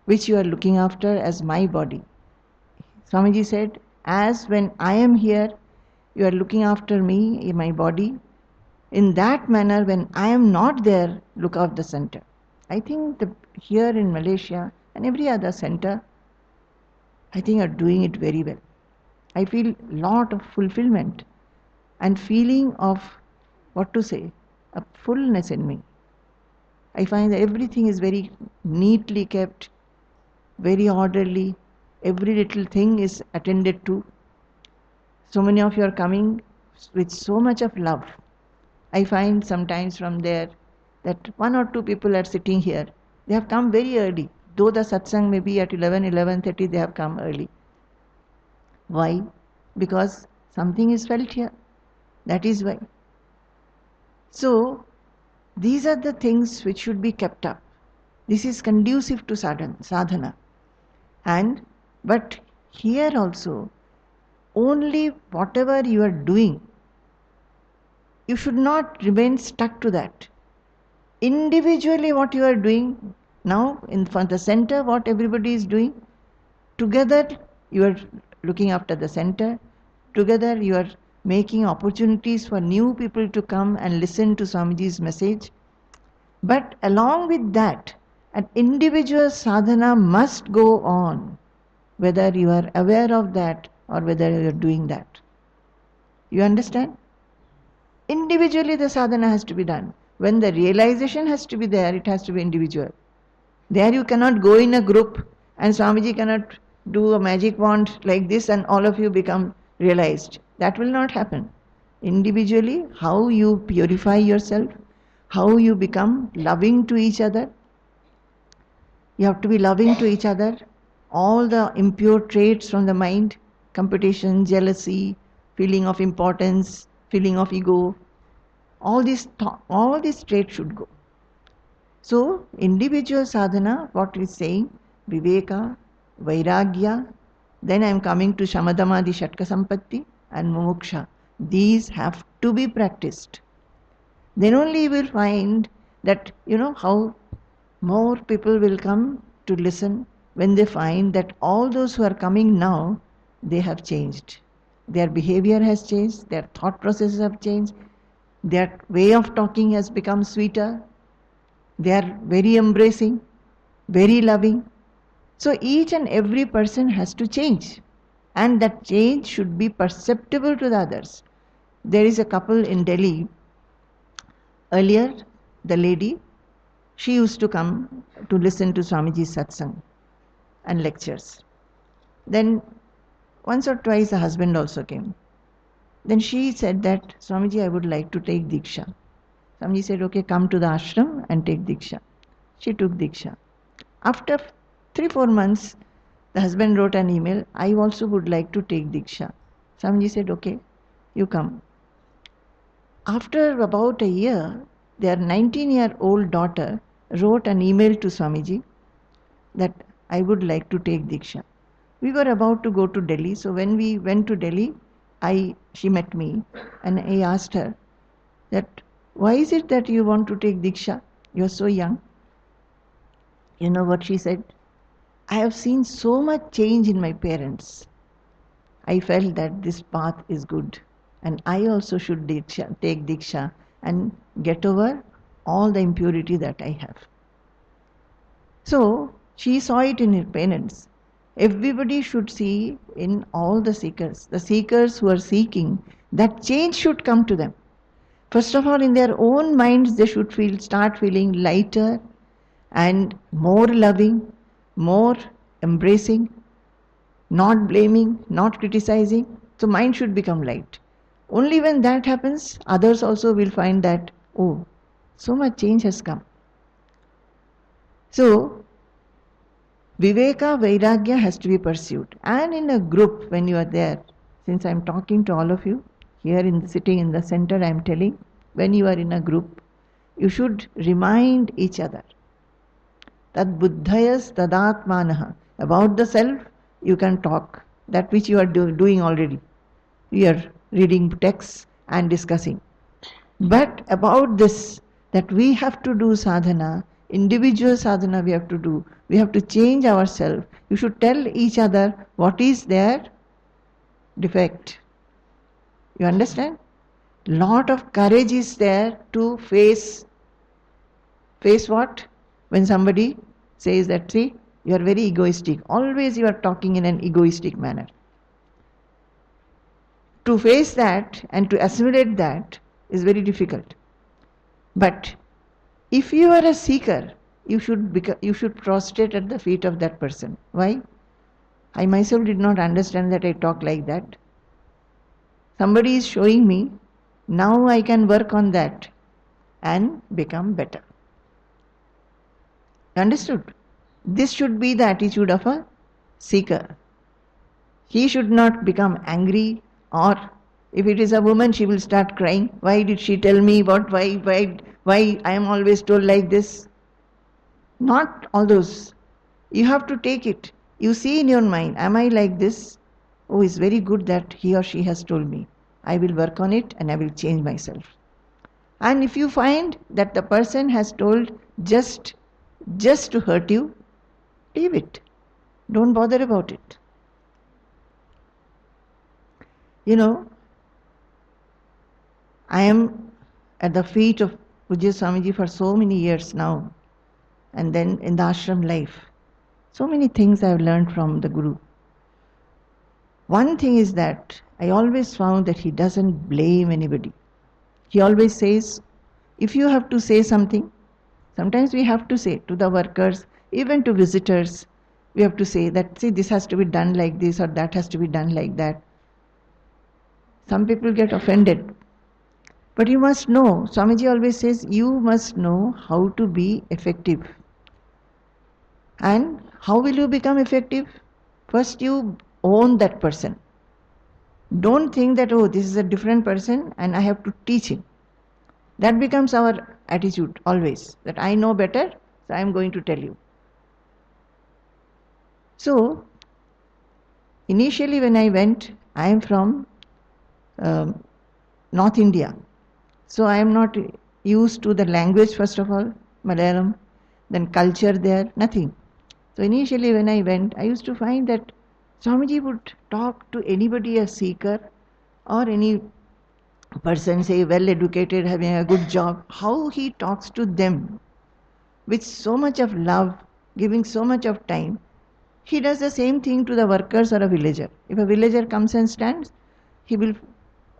which you are looking after as my body. Swamiji said, as when I am here, you are looking after me, in my body. In that manner, when I am not there, look after the center. I think here in Malaysia and every other center, I think are doing it very well. I feel lot of fulfillment and feeling of, what to say, a fullness in me. I find that everything is very neatly kept, very orderly. Every little thing is attended to. So many of you are coming with so much of love. I find sometimes from there that one or two people are sitting here. They have come very early. Though the satsang may be at 11:30, they have come early. Why? Because something is felt here. That is why. So, these are the things which should be kept up. This is conducive to sadhana. But here also, only whatever you are doing, you should not remain stuck to that. Individually what you are doing, now in the center what everybody is doing, together you are looking after the center, together you are making opportunities for new people to come and listen to Swamiji's message. But along with that, an individual sadhana must go on, whether you are aware of that or whether you are doing that. You understand? Individually the sadhana has to be done. When the realization has to be there, it has to be individual. There you cannot go in a group and Swamiji cannot do a magic wand like this and all of you become realized. That will not happen. Individually, how you purify yourself, how you become loving to each other. You have to be loving to each other. All the impure traits from the mind, competition, jealousy, feeling of importance, feeling of ego, all these traits should go. So, individual sadhana, what is saying, Viveka, Vairagya, then I am coming to Shamadamadi Shatka Sampatti and Mumuksha. These have to be practiced. Then only you will find that, how more people will come to listen, when they find that all those who are coming now, they have changed. Their behavior has changed, their thought processes have changed, their way of talking has become sweeter, they are very embracing, very loving. So each and every person has to change, and that change should be perceptible to the others. There is a couple in Delhi. Earlier, the lady, she used to come to listen to Swamiji's Satsang and lectures. Then once or twice the husband also came. Then she said that, Swamiji, I would like to take Diksha. Swamiji said, okay, come to the ashram and take Diksha. She took Diksha. After 3-4 months, the husband wrote an email, I also would like to take Diksha. Swamiji said, okay, you come. After about a year, their 19-year-old daughter wrote an email to Swamiji that I would like to take Diksha. We were about to go to Delhi, so when we went to Delhi, she met me and I asked her that, why is it that you want to take Diksha? You are so young. You know what she said? I have seen so much change in my parents. I felt that this path is good and I also should take Diksha and get over all the impurity that I have. So she saw it in her parents. Everybody should see in all the seekers who are seeking, that change should come to them. First of all, in their own minds, they should start feeling lighter and more loving, more embracing, not blaming, not criticizing. So mind should become light. Only when that happens, others also will find that, oh, so much change has come. So, Viveka, Vairagya has to be pursued. And in a group, when you are there, since I am talking to all of you, here sitting in the center, I am telling, when you are in a group, you should remind each other. Tad buddhayas tadatmanaha. About the self, you can talk. That which you are doing already. You are reading texts and discussing. But about this, that we have to do sadhana, individual sadhana we have to do. We have to change ourselves. You should tell each other what is their defect. You understand? Lot of courage is there to face what? When somebody says that, see, you are very egoistic. Always you are talking in an egoistic manner. To face that and to assimilate that is very difficult. But if you are a seeker, you should prostrate at the feet of that person. Why? I myself did not understand that I talk like that. Somebody is showing me, now I can work on that and become better. Understood? This should be the attitude of a seeker. He should not become angry, or if it is a woman, she will start crying. Why did she tell me why I am always told like this? Not all those. You have to take it. You see in your mind, am I like this? Oh, it's very good that he or she has told me. I will work on it and I will change myself. And if you find that the person has told just to hurt you, leave it. Don't bother about it. You know, I am at the feet of Pujya Swamiji for so many years now, and then in the ashram life. So many things I have learned from the Guru. One thing is that I always found that he doesn't blame anybody. He always says, if you have to say something, sometimes we have to say to the workers, even to visitors, we have to say that, see, this has to be done like this or that has to be done like that. Some people get offended. But you must know, Swamiji always says, you must know how to be effective. And how will you become effective? First you own that person. Don't think that, oh, this is a different person and I have to teach him. That becomes our attitude always, that I know better, so I am going to tell you. So, initially when I went, I am from North India. So I am not used to the language, first of all, Malayalam, then culture there, nothing. So initially when I went, I used to find that Swamiji would talk to anybody, a seeker or any person, say well educated, having a good job, how he talks to them with so much of love, giving so much of time. He does the same thing to the workers or a villager. If a villager comes and stands, he will,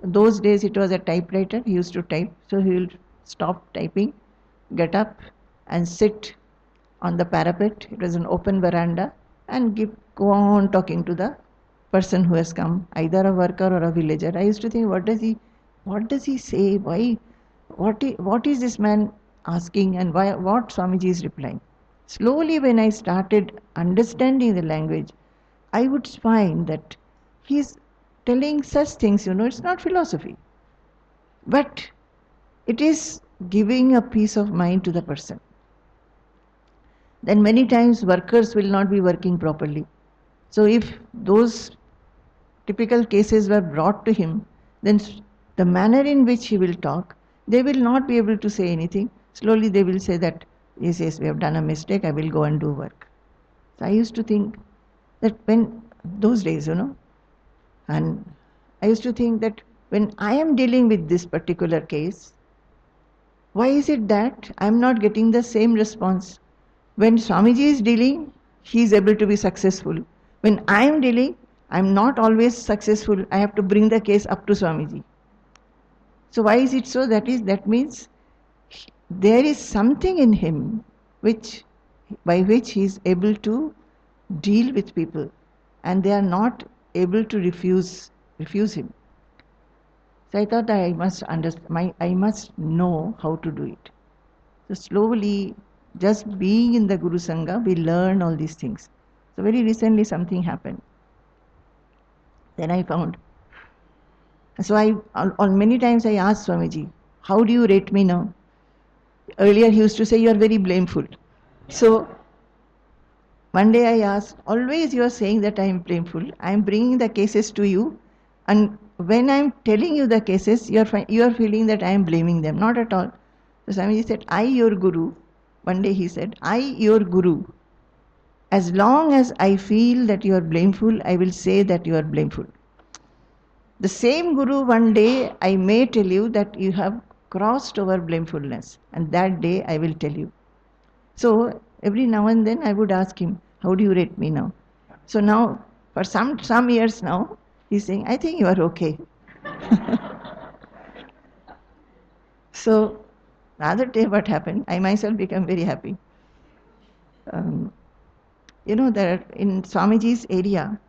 those days it was a typewriter, he used to type, so he will stop typing, get up and sit on the parapet, it was an open veranda, and go on talking to the person who has come, either a worker or a villager. I used to think, what does he say? Why? What is this man asking, and why? What Swamiji is replying? Slowly, when I started understanding the language, I would find that he's telling such things. It's not philosophy, but it is giving a peace of mind to the person. Then many times workers will not be working properly. So if those typical cases were brought to him, then the manner in which he will talk, they will not be able to say anything. Slowly they will say that, yes, we have done a mistake, I will go and do work. So I used to think that when, those days, and I used to think that when I am dealing with this particular case, why is it that I am not getting the same response? When Swamiji is dealing, he is able to be successful. When I am dealing, I am not always successful. I have to bring the case up to Swamiji. So why is it so? That means there is something in him by which he is able to deal with people, and they are not able to refuse him. So I thought I must understand. I must know how to do it. So slowly, just being in the Guru Sangha, we learn all these things. So very recently something happened. Then I found. So on many times I asked Swamiji, how do you rate me now? Earlier he used to say, you are very blameful. So one day I asked, always you are saying that I am blameful. I am bringing the cases to you, and when I am telling you the cases, you are feeling that I am blaming them. Not at all. So Swamiji said, I, your Guru. One day he said, I, your Guru. As long as I feel that you are blameful, I will say that you are blameful. The same Guru, one day I may tell you that you have crossed over blamefulness, and that day I will tell you. So every now and then I would ask him, how do you rate me now? So now, for some years now, he's saying, I think you are okay. So the other day what happened, I myself became very happy. That in Swamiji's area,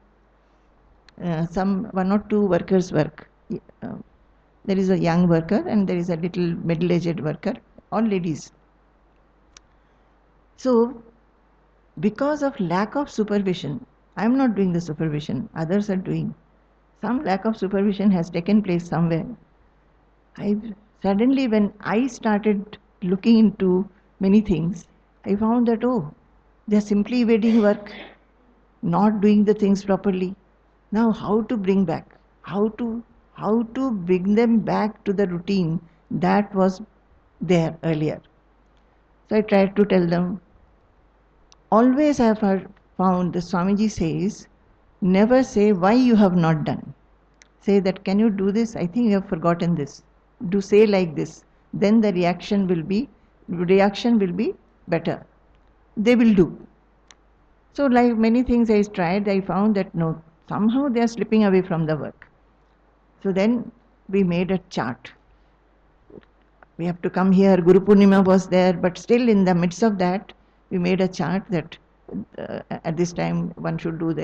some one or two workers work. There is a young worker and there is a little middle-aged worker, all ladies. So, because of lack of supervision, I am not doing the supervision, others are doing. Some lack of supervision has taken place somewhere. Suddenly when I started looking into many things, I found that, they are simply evading work, not doing the things properly. Now how to bring back? How to bring them back to the routine that was there earlier? So I tried to tell them. Always I have found the Swamiji says, never say why you have not done. Say that, can you do this? I think you have forgotten this. Do say like this. Then the reaction will be better. They will do. So like many things I tried, I found that no, somehow they are slipping away from the work. So then we made a chart. We have to come here, Guru Purnima was there, but still in the midst of that, we made a chart that at this time one should do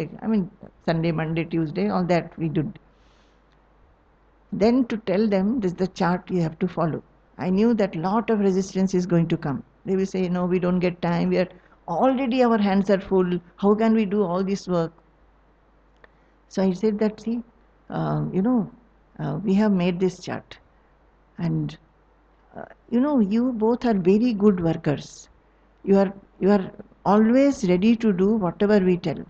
Sunday, Monday, Tuesday, all that we did. Then to tell them, this is the chart you have to follow. I knew that lot of resistance is going to come. They will say, no, we don't get time, already our hands are full, how can we do all this work? So I said that, see, we have made this chart, and you both are very good workers. You are always ready to do whatever we tell.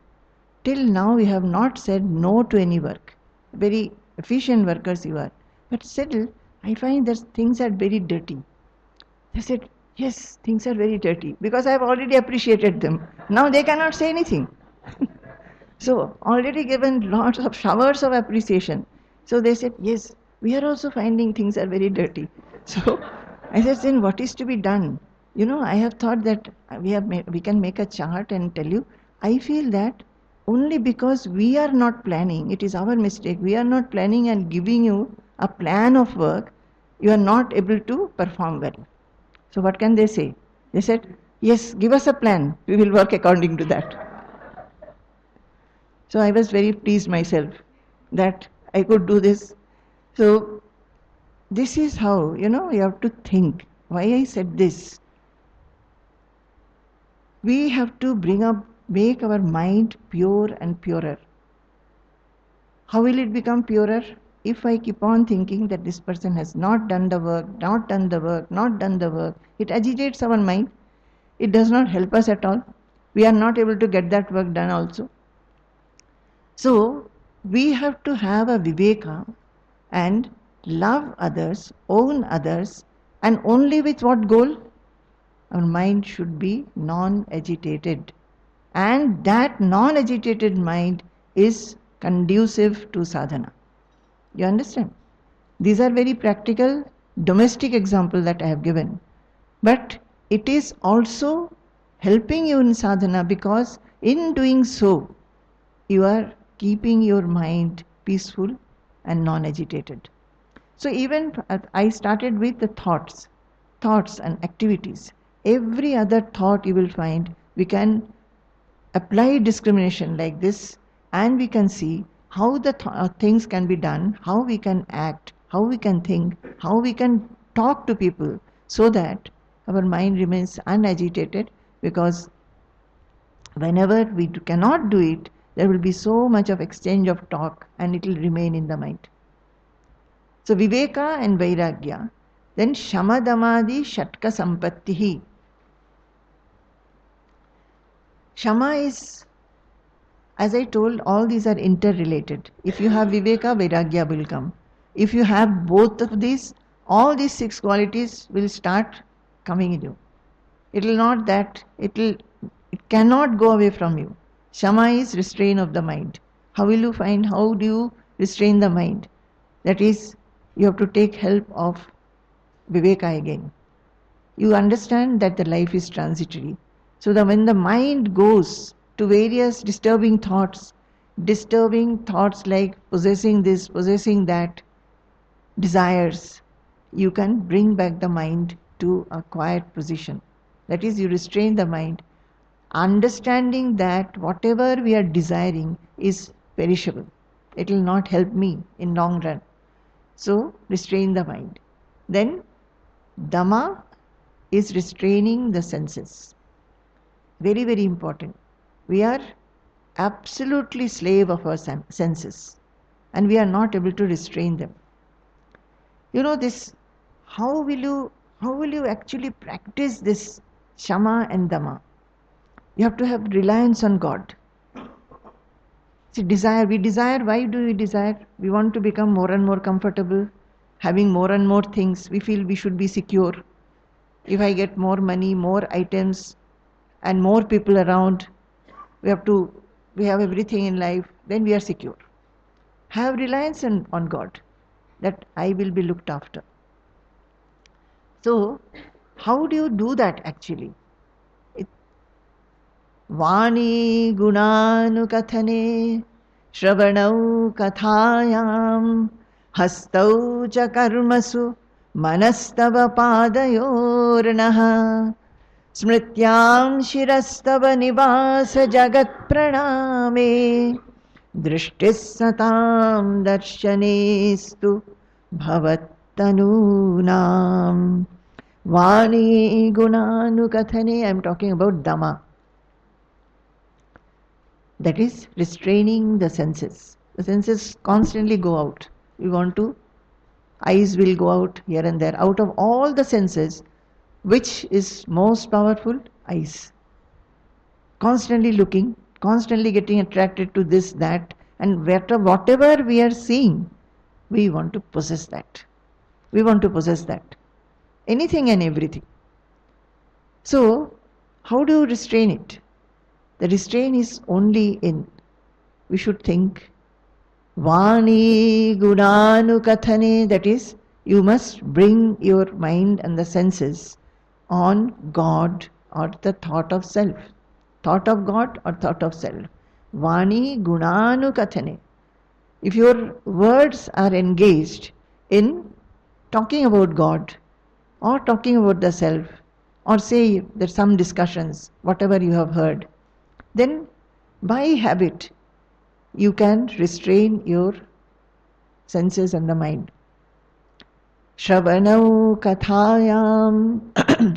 Till now we have not said no to any work. Very efficient workers you are. But still, I find that things are very dirty. They said, Yes, things are very dirty because I've already appreciated them. Now they cannot say anything. So already given lots of showers of appreciation. So they said, yes, we are also finding things are very dirty. So I said, then what is to be done? I have thought that we can make a chart and tell you. I feel that only because we are not planning, it is our mistake. We are not planning and giving you a plan of work, you are not able to perform well. So what can they say? They said, yes, give us a plan. We will work according to that. So I was very pleased myself that I could do this. So this is how, you have to think. Why I said this? We have to make our mind pure and purer. How will it become purer? If I keep on thinking that this person has not done the work, not done the work, not done the work, it agitates our mind. It does not help us at all. We are not able to get that work done also. So, we have to have a Viveka and love others, own others, and only with what goal? Our mind should be non-agitated. And that non-agitated mind is conducive to sadhana. You understand? These are very practical, domestic examples that I have given. But it is also helping you in sadhana because in doing so, you are keeping your mind peaceful and non-agitated. So even I started with the thoughts and activities. Every other thought you will find we can apply discrimination like this, and we can see how the things can be done, how we can act, how we can think, how we can talk to people so that our mind remains unagitated, because whenever we cannot do it, there will be so much of exchange of talk and it will remain in the mind. So Viveka and Vairagya, then Shamadamadi Shatka Sampattihi. Shama is, as I told, all these are interrelated. If you have Viveka, Vairagya will come. If you have both of these, all these 6 qualities will start coming in you. It will not that, it cannot go away from you. Shama is restraint of the mind. How do you restrain the mind? That is, you have to take help of Viveka again. You understand that the life is transitory. So that when the mind goes to various disturbing thoughts like possessing this, possessing that, desires, you can bring back the mind to a quiet position. That is, you restrain the mind, understanding that whatever we are desiring is perishable. It will not help me in long run. So, restrain the mind. Then, Dhamma is restraining the senses. Very, very important. We are absolutely slave of our senses and we are not able to restrain them. This, how will you actually practice this Shama and Dhamma? You have to have reliance on God. See, we desire, why do we desire? We want to become more and more comfortable, having more and more things. We feel we should be secure. If I get more money, more items, and more people around, we have everything in life, then we are secure. Have reliance on God, that I will be looked after. So, how do you do that actually? Vani gunanukathane shravanau kathayam hastau cha karmasu manastava padayornaha smrityam shirastava nivasa jagat praname drishtis satam darshanestu bhavattanunam. Vani gunanukathane, I am talking about Dhamma. That is restraining the senses. The senses constantly go out. Eyes will go out here and there. Out of all the senses, which is most powerful? Eyes. Constantly looking, constantly getting attracted to this, that, and whatever we are seeing, we want to possess that. We want to possess that. Anything and everything. So, how do you restrain it? The restraint is only in, we should think, Vani Gunanu Kathane, that is, you must bring your mind and the senses on God or the thought of self. Thought of God or thought of self. Vani Gunanu Kathane. If your words are engaged in talking about God or talking about the self, or say there's some discussions, whatever you have heard, then by habit you can restrain your senses and the mind. Shravanau kathayam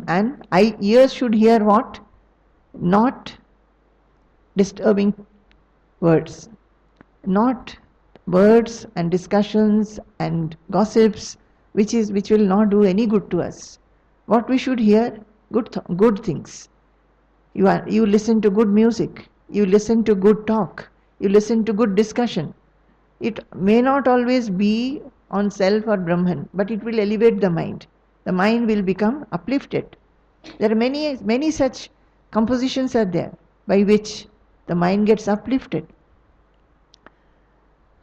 and ears should hear what? Not disturbing words. Not words and discussions and gossips which will not do any good to us. What we should hear? Good things. You listen to good music, you listen to good talk, you listen to good discussion. It may not always be on self or Brahman, but it will elevate the mind. The mind will become uplifted. There are many such compositions are there by which the mind gets uplifted.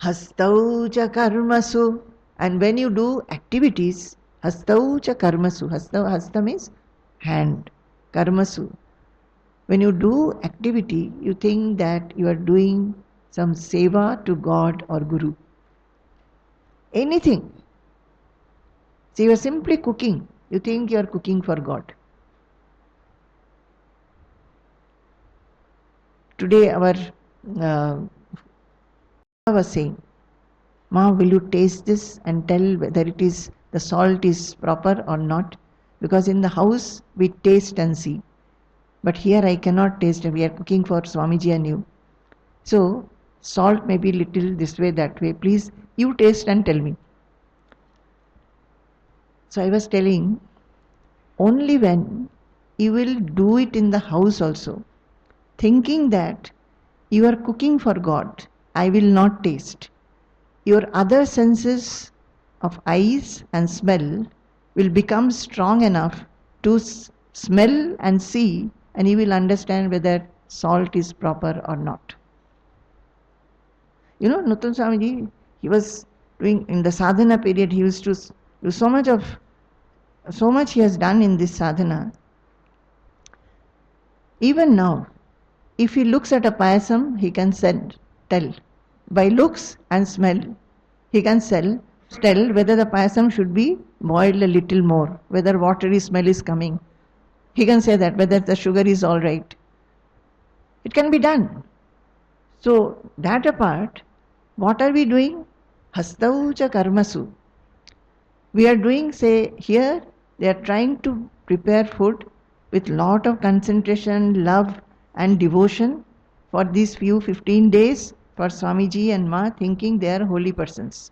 Hastau cha karmasu, and when you do activities, hastau cha karmasu, hasta means hand, karmasu. When you do activity, you think that you are doing some seva to God or Guru. Anything. So you are simply cooking. You think you are cooking for God. Today our was saying, Ma, will you taste this and tell whether the salt is proper or not? Because in the house we taste and see. But here I cannot taste, and we are cooking for Swamiji and you. So, salt may be little this way, that way. Please, you taste and tell me. So I was telling, only when you will do it in the house also, thinking that you are cooking for God, I will not taste. Your other senses of eyes and smell will become strong enough to smell and see, and you will understand whether salt is proper or not. You know, Nuttan Swamiji, he was doing, in the sadhana period, he used to do so much he has done in this sadhana. Even now, if he looks at a payasam, he can tell. By looks and smell, he can tell whether the payasam should be boiled a little more, whether watery smell is coming. He can say that, whether the sugar is all right. It can be done. So, that apart, what are we doing? Hastau cha karmasu. We are doing, say, here, they are trying to prepare food with lot of concentration, love and devotion for these few 15 days for Swamiji and Ma, thinking they are holy persons.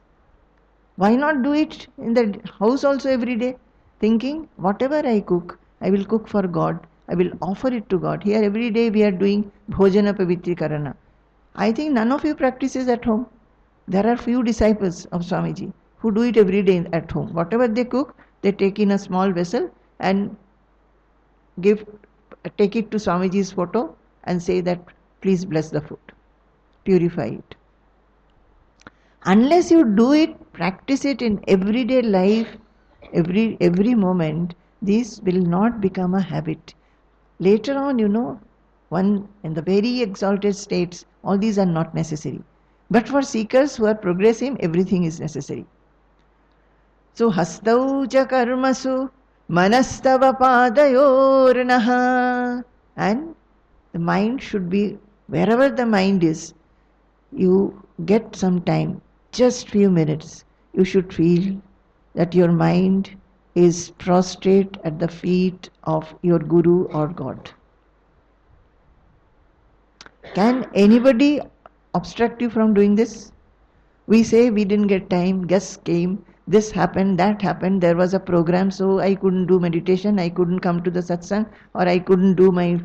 Why not do it in the house also every day? Thinking, whatever I cook, I will cook for God. I will offer it to God. Here every day we are doing Bhojana Pavitrikarana. I think none of you practices at home. There are few disciples of Swamiji who do it every day at home. Whatever they cook, they take in a small vessel and take it to Swamiji's photo and say that, please bless the food, purify it. Unless you do it, practice it in everyday life, every moment, this will not become a habit. Later on, one in the very exalted states, all these are not necessary. But for seekers who are progressive, everything is necessary. So, hastau cha karmasu manastava padayornaha. And the mind should be, wherever the mind is, you get some time, just few minutes, you should feel that your mind is prostrate at the feet of your Guru or God. Can anybody obstruct you from doing this? We say we didn't get time, guests came, this happened, that happened, there was a program, so I couldn't do meditation, I couldn't come to the satsang, or I couldn't do my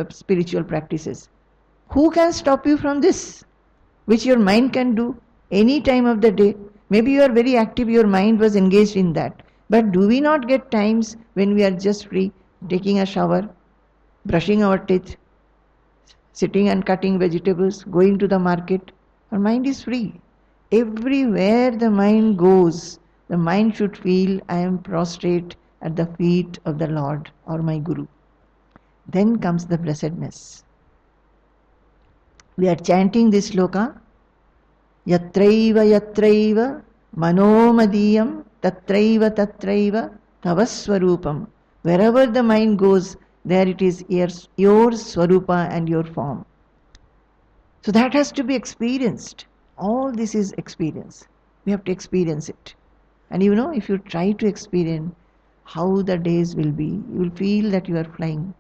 spiritual practices. Who can stop you from this, which your mind can do any time of the day? Maybe you are very active, your mind was engaged in that. But do we not get times when we are just free, taking a shower, brushing our teeth, sitting and cutting vegetables, going to the market. Our mind is free. Everywhere the mind goes, the mind should feel, I am prostrate at the feet of the Lord or my Guru. Then comes the blessedness. We are chanting this sloka, Yatraiva Yatraiva Manomadiyam Tatraiva Tatraiva Tavaswarupam. Wherever the mind goes, there it is your Swarupa and your form. So that has to be experienced. All this is experience. We have to experience it. And if you try to experience how the days will be, you will feel that you are flying.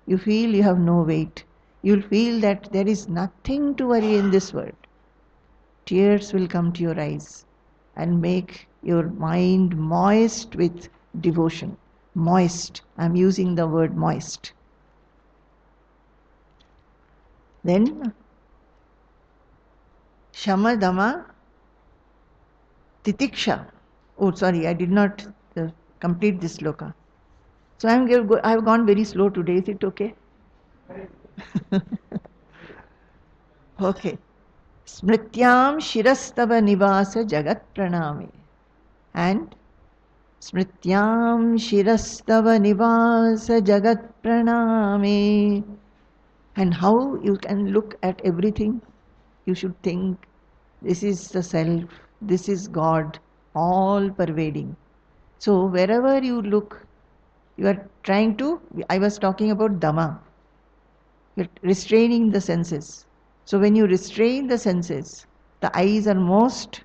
You feel you have no weight. You will feel that there is nothing to worry in this world. Tears will come to your eyes and make your mind moist with devotion. Moist. I am using the word moist. Then Shama Dama Titiksha. Oh, sorry, I did not complete this sloka. So I have gone very slow today. Is it okay? Okay. Smrityam Shirastava Nivasa Jagat Pranami. And Smrityam Shirastava Nivasa Jagat Pranami. And how you can look at everything. You should think, this is the self, this is God, all pervading. So wherever you look, you are trying to, I was talking about Dhamma. You are restraining the senses. So when you restrain the senses, the eyes are most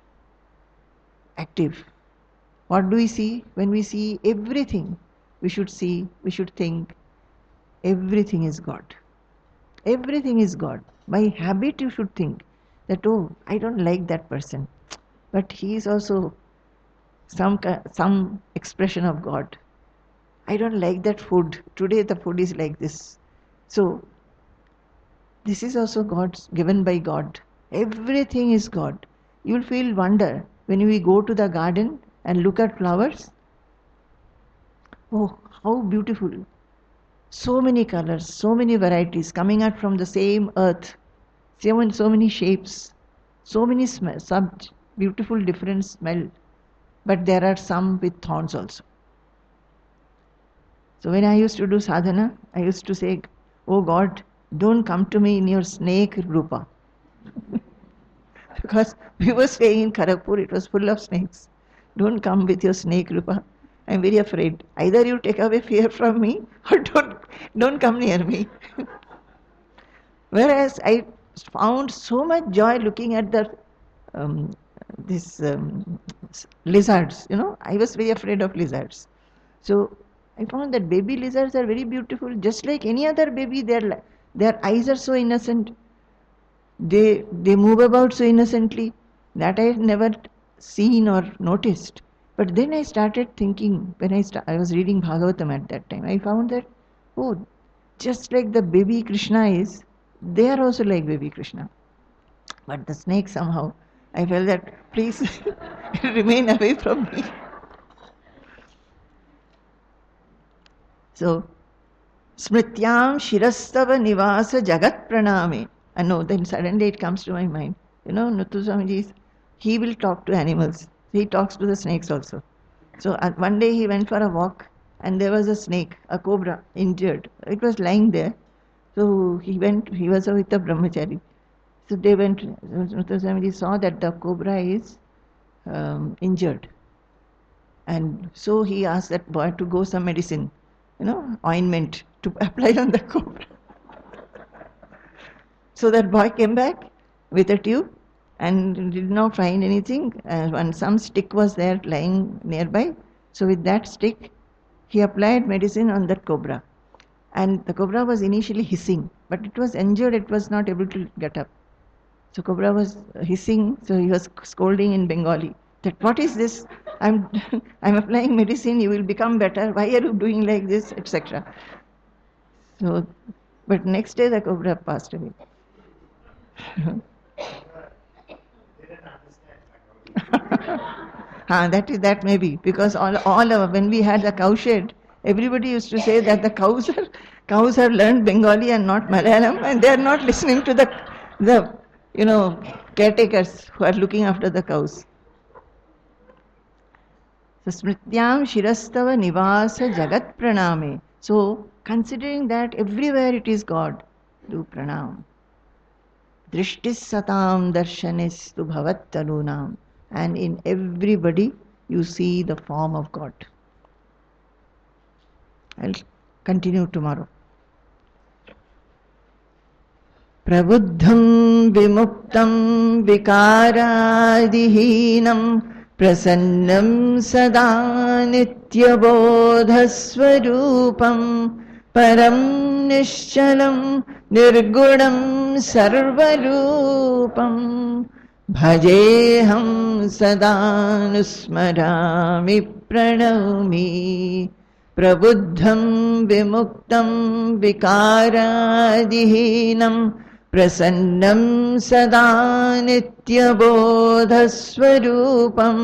active. What do we see? When we see everything, we should think, everything is God. Everything is God. By habit you should think that, oh, I don't like that person, but he is also some expression of God. I don't like that food. Today the food is like this. So this is also God's, given by God. Everything is God. You will feel wonder when we go to the garden and look at flowers. Oh, how beautiful. So many colors, so many varieties coming out from the same earth. So many shapes, so many smells, some beautiful different smell. But there are some with thorns also. So when I used to do sadhana, I used to say, oh God, don't come to me in your snake rupa. Because we were staying in Kharagpur, it was full of snakes. Don't come with your snake rupa. I'm very afraid. Either you take away fear from me or don't come near me. Whereas I found so much joy looking at the lizards. I was very afraid of lizards. So I found that baby lizards are very beautiful, just like any other baby. Their eyes are so innocent. They move about so innocently. That I had never seen or noticed. But then I started thinking, when I was reading Bhagavatam at that time, I found that, oh, just like the baby Krishna is, they are also like baby Krishna. But the snake somehow, I felt that, please remain away from me. So, Smrityam Shirastava Nivasa Jagat Pranami. And no, then suddenly it comes to my mind. Nuthu Swamiji, he will talk to animals. He talks to the snakes also. So one day he went for a walk and there was a snake, a cobra, injured. It was lying there. So he was with a brahmachari. So they went, Nuthu Swamiji saw that the cobra is injured. And so he asked that boy to go some medicine, ointment to apply on the cobra. So that boy came back with a tube and did not find anything. And some stick was there lying nearby. So with that stick, he applied medicine on that cobra. And the cobra was initially hissing, but it was injured, it was not able to get up. So cobra was hissing, so he was scolding in Bengali. That, what is this? I'm applying medicine, you will become better. Why are you doing like this, etc. So, but next day the cobra passed away. That may be, because all when we had the cow shed, everybody used to say that the cows Cows have learned Bengali and not Malayalam, and they are not listening to the caretakers who are looking after the cows. So smrityam shirastava nivasa jagat praname. So considering that everywhere it is God, do pranam. Drishtis satam darshanis tu bhavat tanunam. And in everybody you see the form of God. I'll continue tomorrow. Prabuddham vimuktam vikaradihinam prasannam sada nityabodhasvarupam param nishchalam nirgunam sarvarupam bhajeham sada nusmarami pranami prabuddham vimuktam vikaradihinam prasannam sada nityabodhasvarupam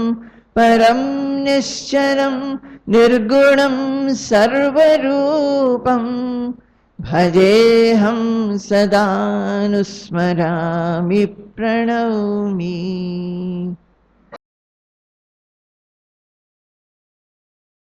param nishcharam nirgunam sarvarupam bhajeham sada nusmarami pranami.